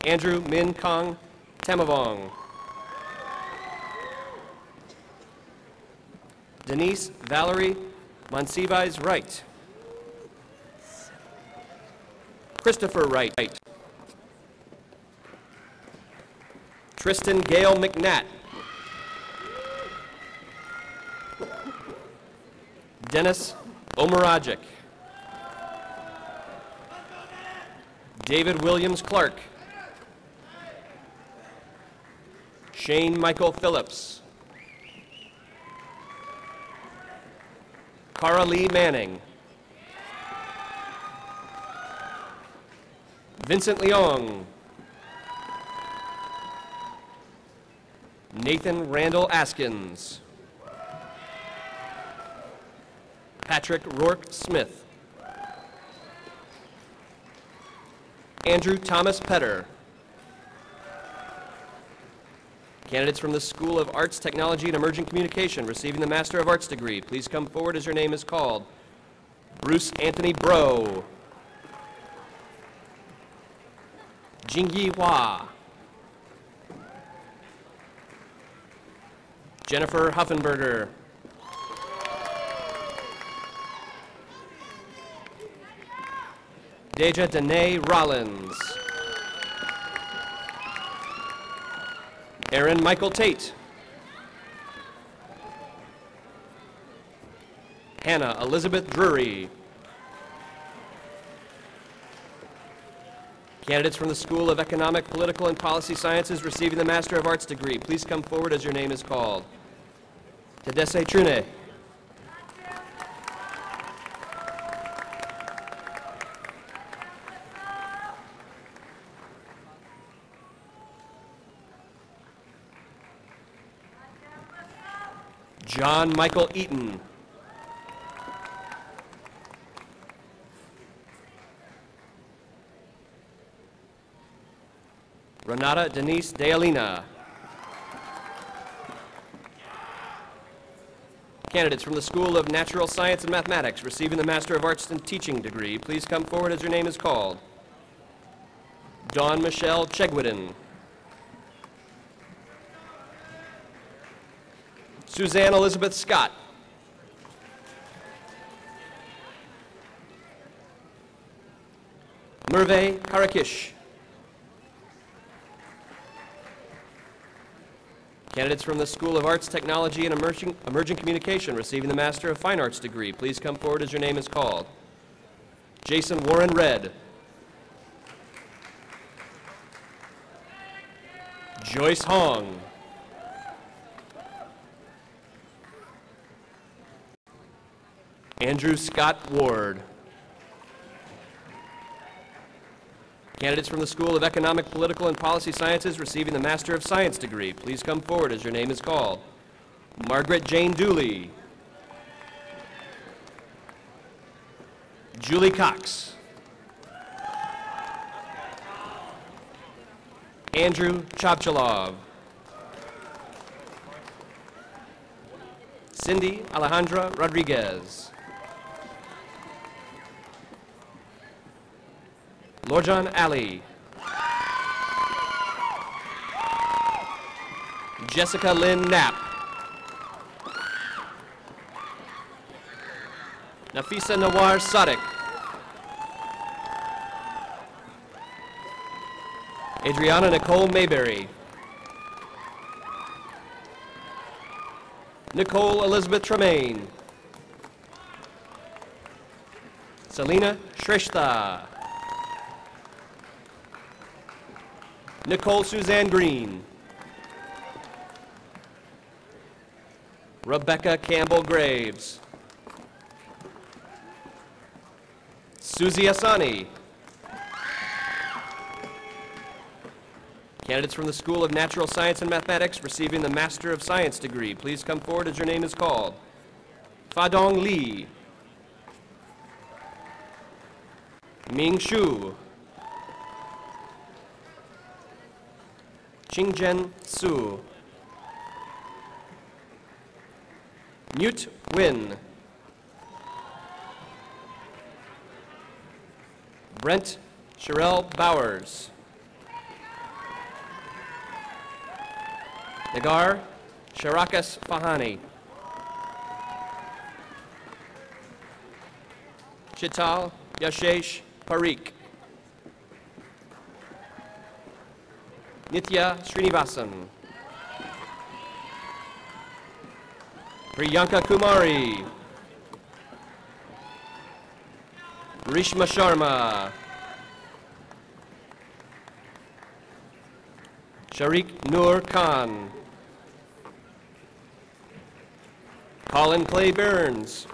Andrew Min Kong Tamavong. Denise Valerie Monsivais Wright. Christopher Wright. Tristan Gale McNatt. Dennis Omarajic. David Williams Clark. Shane Michael Phillips. Cara Lee Manning. Vincent Leong. Nathan Randall Askins. Patrick Rourke Smith. Andrew Thomas Petter. Candidates from the School of Arts, Technology, and Emerging Communication receiving the Master of Arts degree, please come forward as your name is called. Bruce Anthony Bro. Jingyi Hua. Jennifer Huffenberger. Deja Danae Rollins. Aaron Michael Tate. Hannah Elizabeth Drury. Candidates from the School of Economic, Political, and Policy Sciences receiving the Master of Arts degree, please come forward as your name is called. Tadesse Trune. John Michael Eaton. Renata Denise De Alina. Candidates from the School of Natural Science and Mathematics receiving the Master of Arts in Teaching degree, please come forward as your name is called. Dawn Michelle Chegwidden. Suzanne Elizabeth Scott. Merve Karakish. Candidates from the School of Arts, Technology, and Emerging Communication receiving the Master of Fine Arts degree, please come forward as your name is called. Jason Warren Red. Joyce Hong. Andrew Scott Ward. Candidates from the School of Economic, Political, and Policy Sciences receiving the Master of Science degree, please come forward as your name is called. Margaret Jane Dooley. Julie Cox. Andrew Chopchalov. Cindy Alejandra Rodriguez. Lorjan Ali. Jessica Lynn Knapp. Nafisa Nawar Sadek. Adriana Nicole Mayberry. Nicole Elizabeth Tremaine. Selena Shrestha. Nicole Suzanne Green. Rebecca Campbell Graves. Susie Asani. Candidates from the School of Natural Science and Mathematics receiving the Master of Science degree, please come forward as your name is called. Fadong Li. Ming Shu. Qingzhen Su. Newt Win. Brent Sherelle Bowers. Nagar Sharakas Fahani. Chital Yashesh Parikh. Nitya Srinivasan. Priyanka Kumari. Rishma Sharma. Sharik Noor Khan. Colin Clay Burns.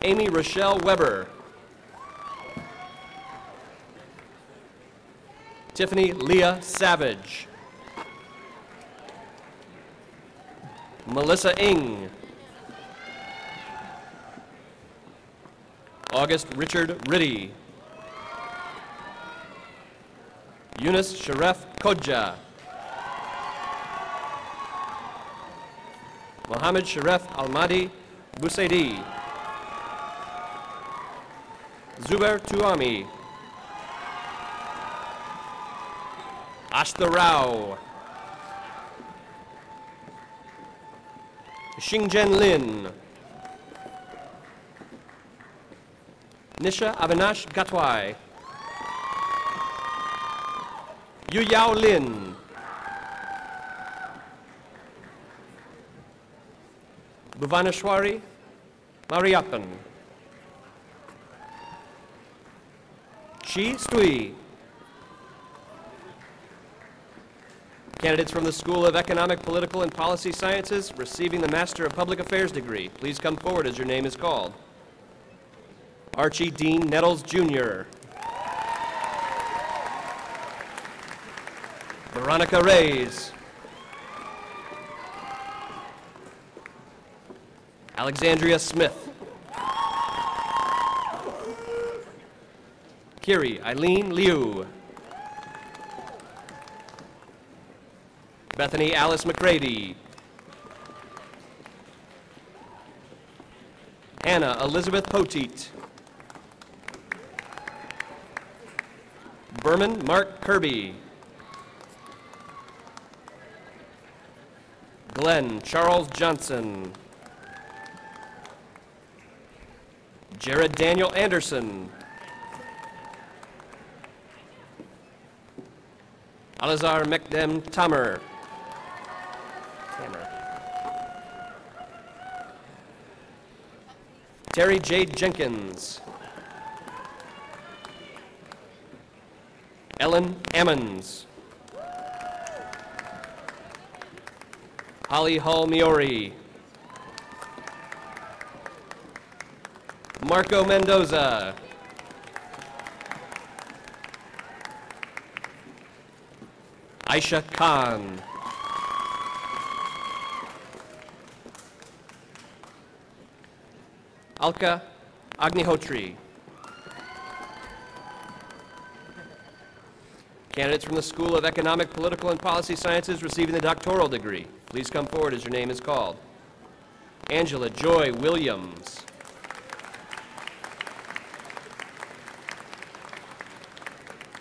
Amy Rochelle Weber. Tiffany Leah Savage. Melissa Ng. August Richard Riddy. Yunus Sharef Kodja. Mohammed Sharef Almadi Busaidi. Zubair Tuami. Ashta Rao. Xingzhen Lin. Nisha Avinash Gatwai. Yu Yao Lin. Bhuvaneshwari Mariappan. Shi Stui. Candidates from the School of Economic, Political, and Policy Sciences receiving the Master of Public Affairs degree, please come forward as your name is called. Archie Dean Nettles, Jr. Veronica Reyes. Alexandria Smith. Kiri Eileen Liu. Bethany Alice McCready. Hannah Elizabeth Poteet. Berman Mark Kirby. Glenn Charles Johnson. Jared Daniel Anderson. Alazar Mekdem Tamer. Terry Jade Jenkins. Ellen Ammons. Holly Hall Miori. Marco Mendoza. Aisha Khan. Alka Agnihotri. Candidates from the School of Economic, Political, and Policy Sciences receiving the doctoral degree, please come forward as your name is called. Angela Joy Williams.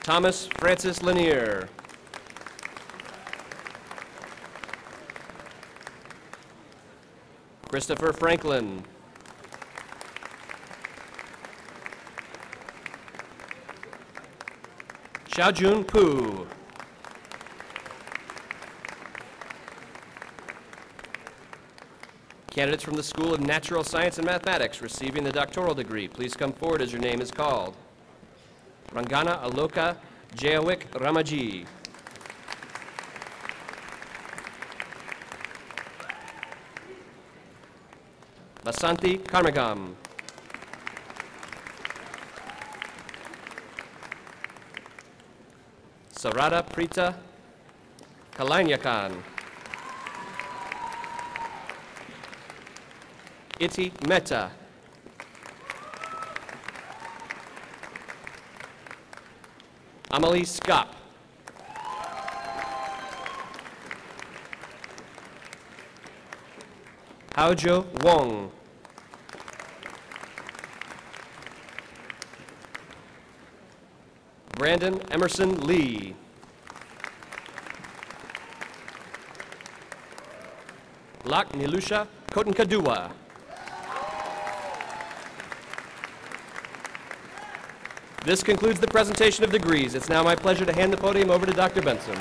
Thomas Francis Lanier. Christopher Franklin. Xiaojun Pu. Candidates from the School of Natural Science and Mathematics receiving the doctoral degree, please come forward as your name is called. Rangana Aloka Jayawik Ramaji. Basanti Karmagam. Sarada Prita Kalanyakan. Iti Mehta. Amelie Skop. Haojo Wong. Brandon Emerson Lee. Lak Nilusha Kotenkadua. This concludes the presentation of degrees. It's now my pleasure to hand the podium over to Dr. Benson.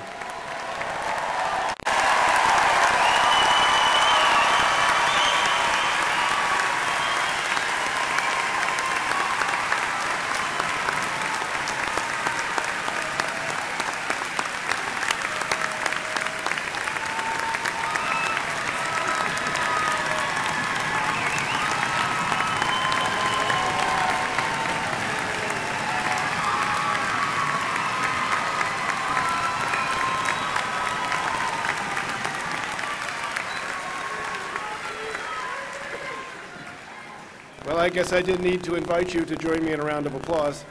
Well, I guess I didn't need to invite you to join me in a round of applause.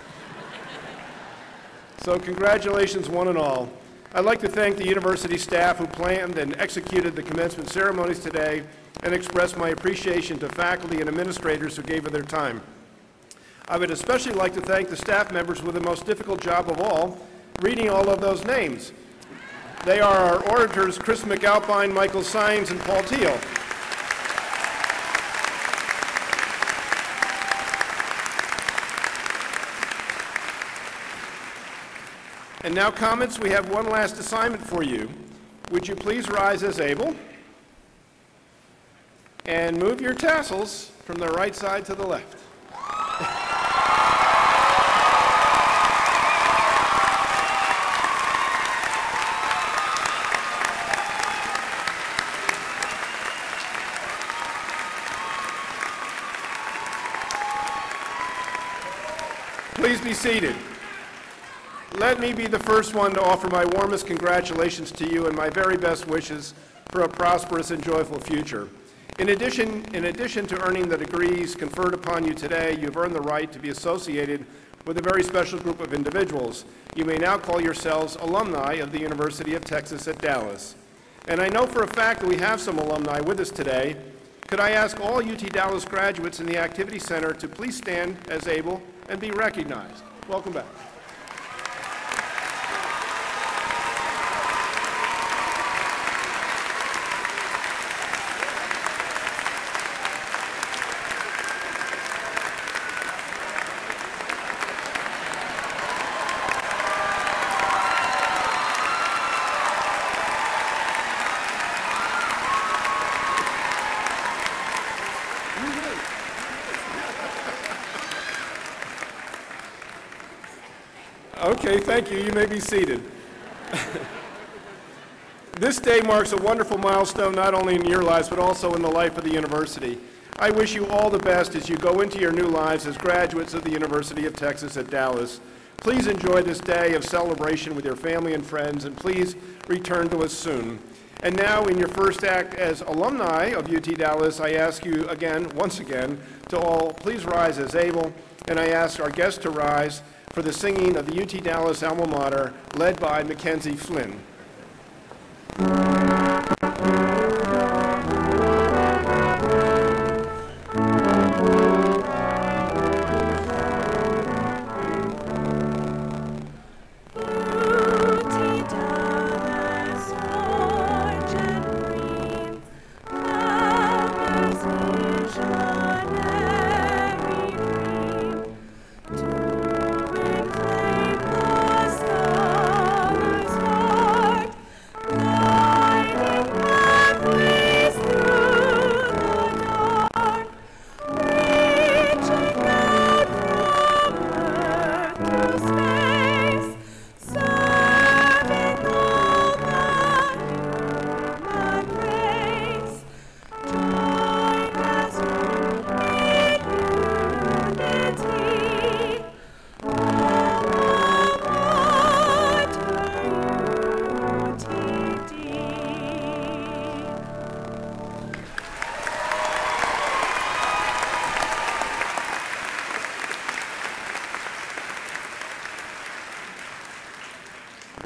So congratulations, one and all. I'd like to thank the university staff who planned and executed the commencement ceremonies today and express my appreciation to faculty and administrators who gave of their time. I would especially like to thank the staff members with the most difficult job of all, reading all of those names. They are our orators, Chris McAlpine, Michael Sines, and Paul Teal. And now, comments, we have one last assignment for you. Would you please rise as able and move your tassels from the right side to the left. Please be seated. Let me be the first one to offer my warmest congratulations to you and my very best wishes for a prosperous and joyful future. In addition to earning the degrees conferred upon you today, you've earned the right to be associated with a very special group of individuals. You may now call yourselves alumni of the University of Texas at Dallas. And I know for a fact that we have some alumni with us today. Could I ask all UT Dallas graduates in the Activity Center to please stand as able and be recognized. Welcome back. Okay, thank you. You may be seated. This day marks a wonderful milestone not only in your lives but also in the life of the university. I wish you all the best as you go into your new lives as graduates of the University of Texas at Dallas. Please enjoy this day of celebration with your family and friends, and please return to us soon. And now, in your first act as alumni of UT Dallas, I ask you again, once again, to all please rise as able, and I ask our guests to rise for the singing of the UT Dallas alma mater, led by Mackenzie Flynn.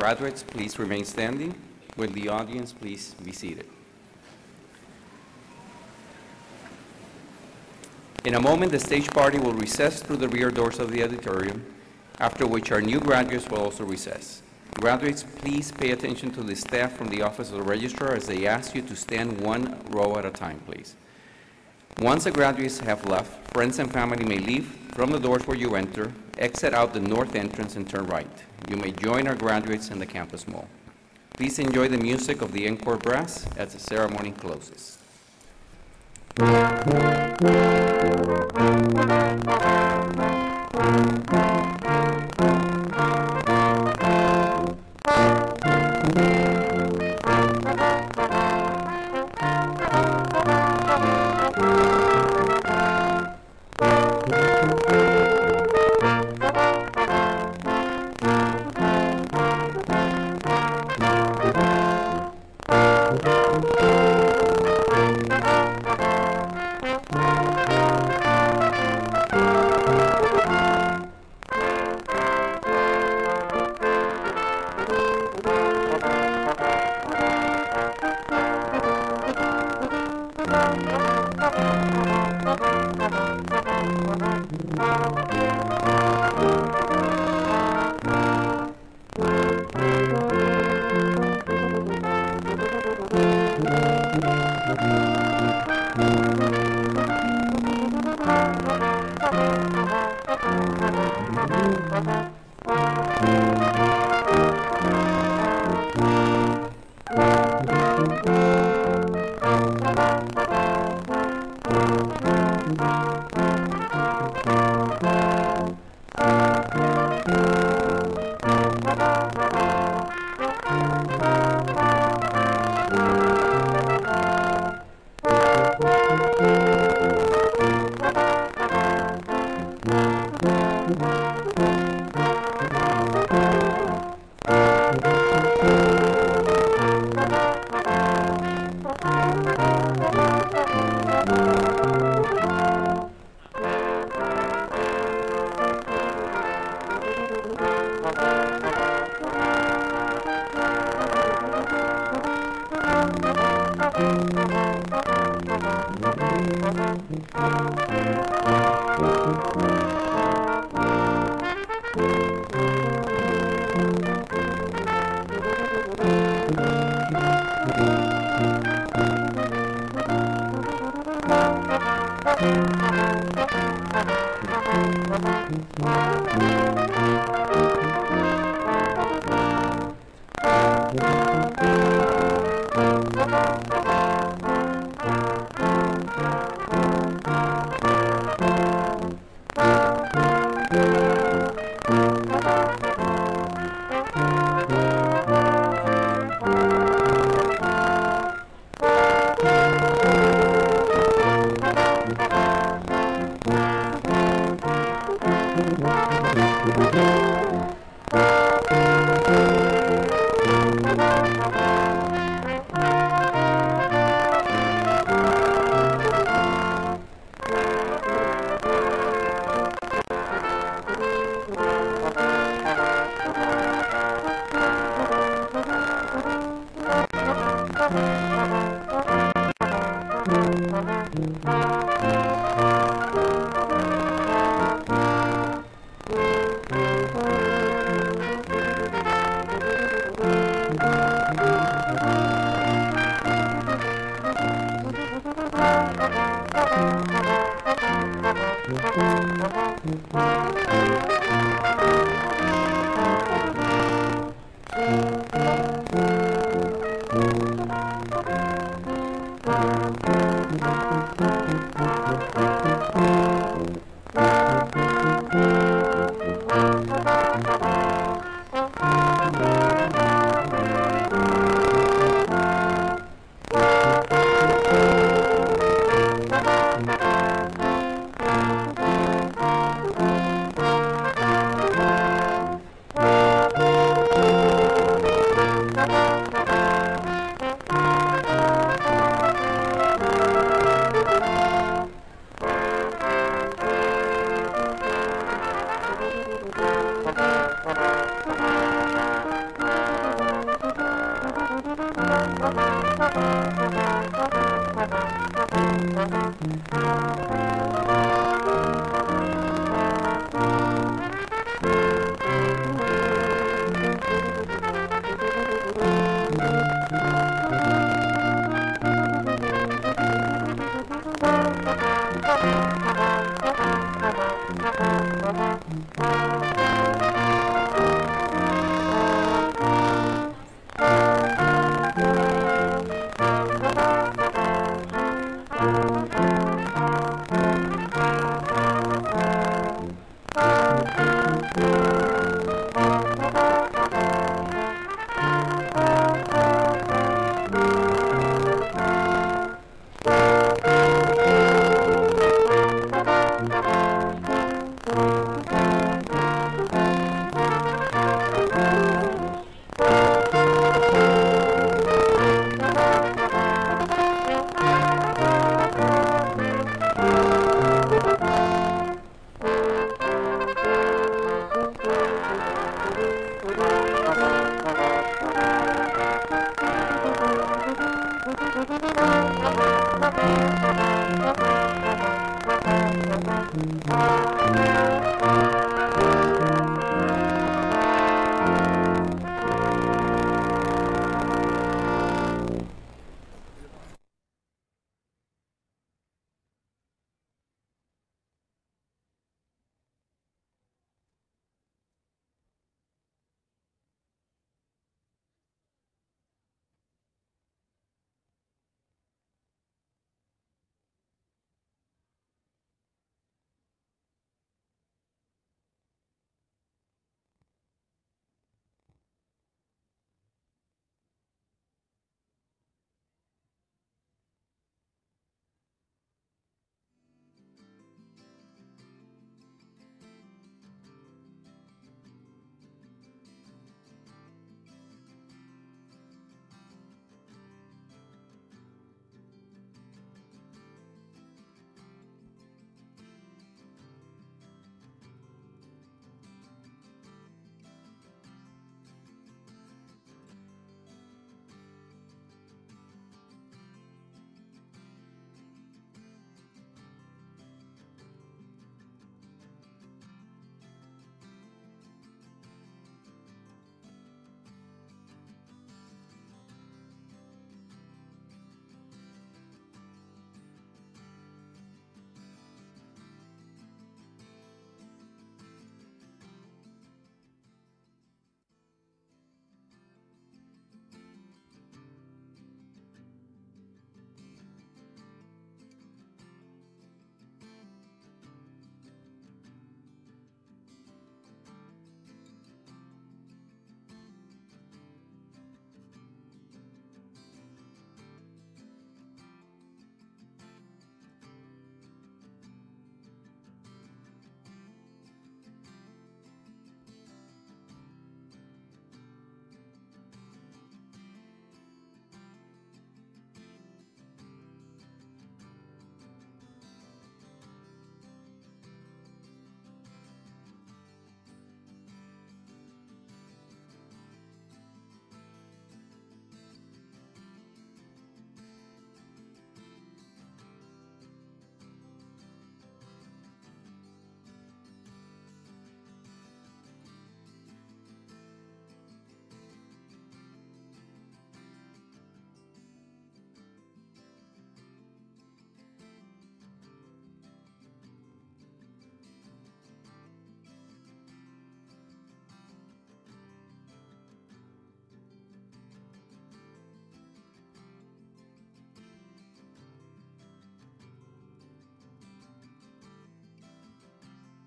Graduates, please remain standing. Will the audience please be seated? In a moment, the stage party will recess through the rear doors of the auditorium, after which our new graduates will also recess. Graduates, please pay attention to the staff from the Office of the Registrar as they ask you to stand one row at a time, please. Once the graduates have left, friends and family may leave from the doors where you enter, exit out the north entrance, and turn right. You may join our graduates in the campus mall. Please enjoy the music of the Encore Brass as the ceremony closes.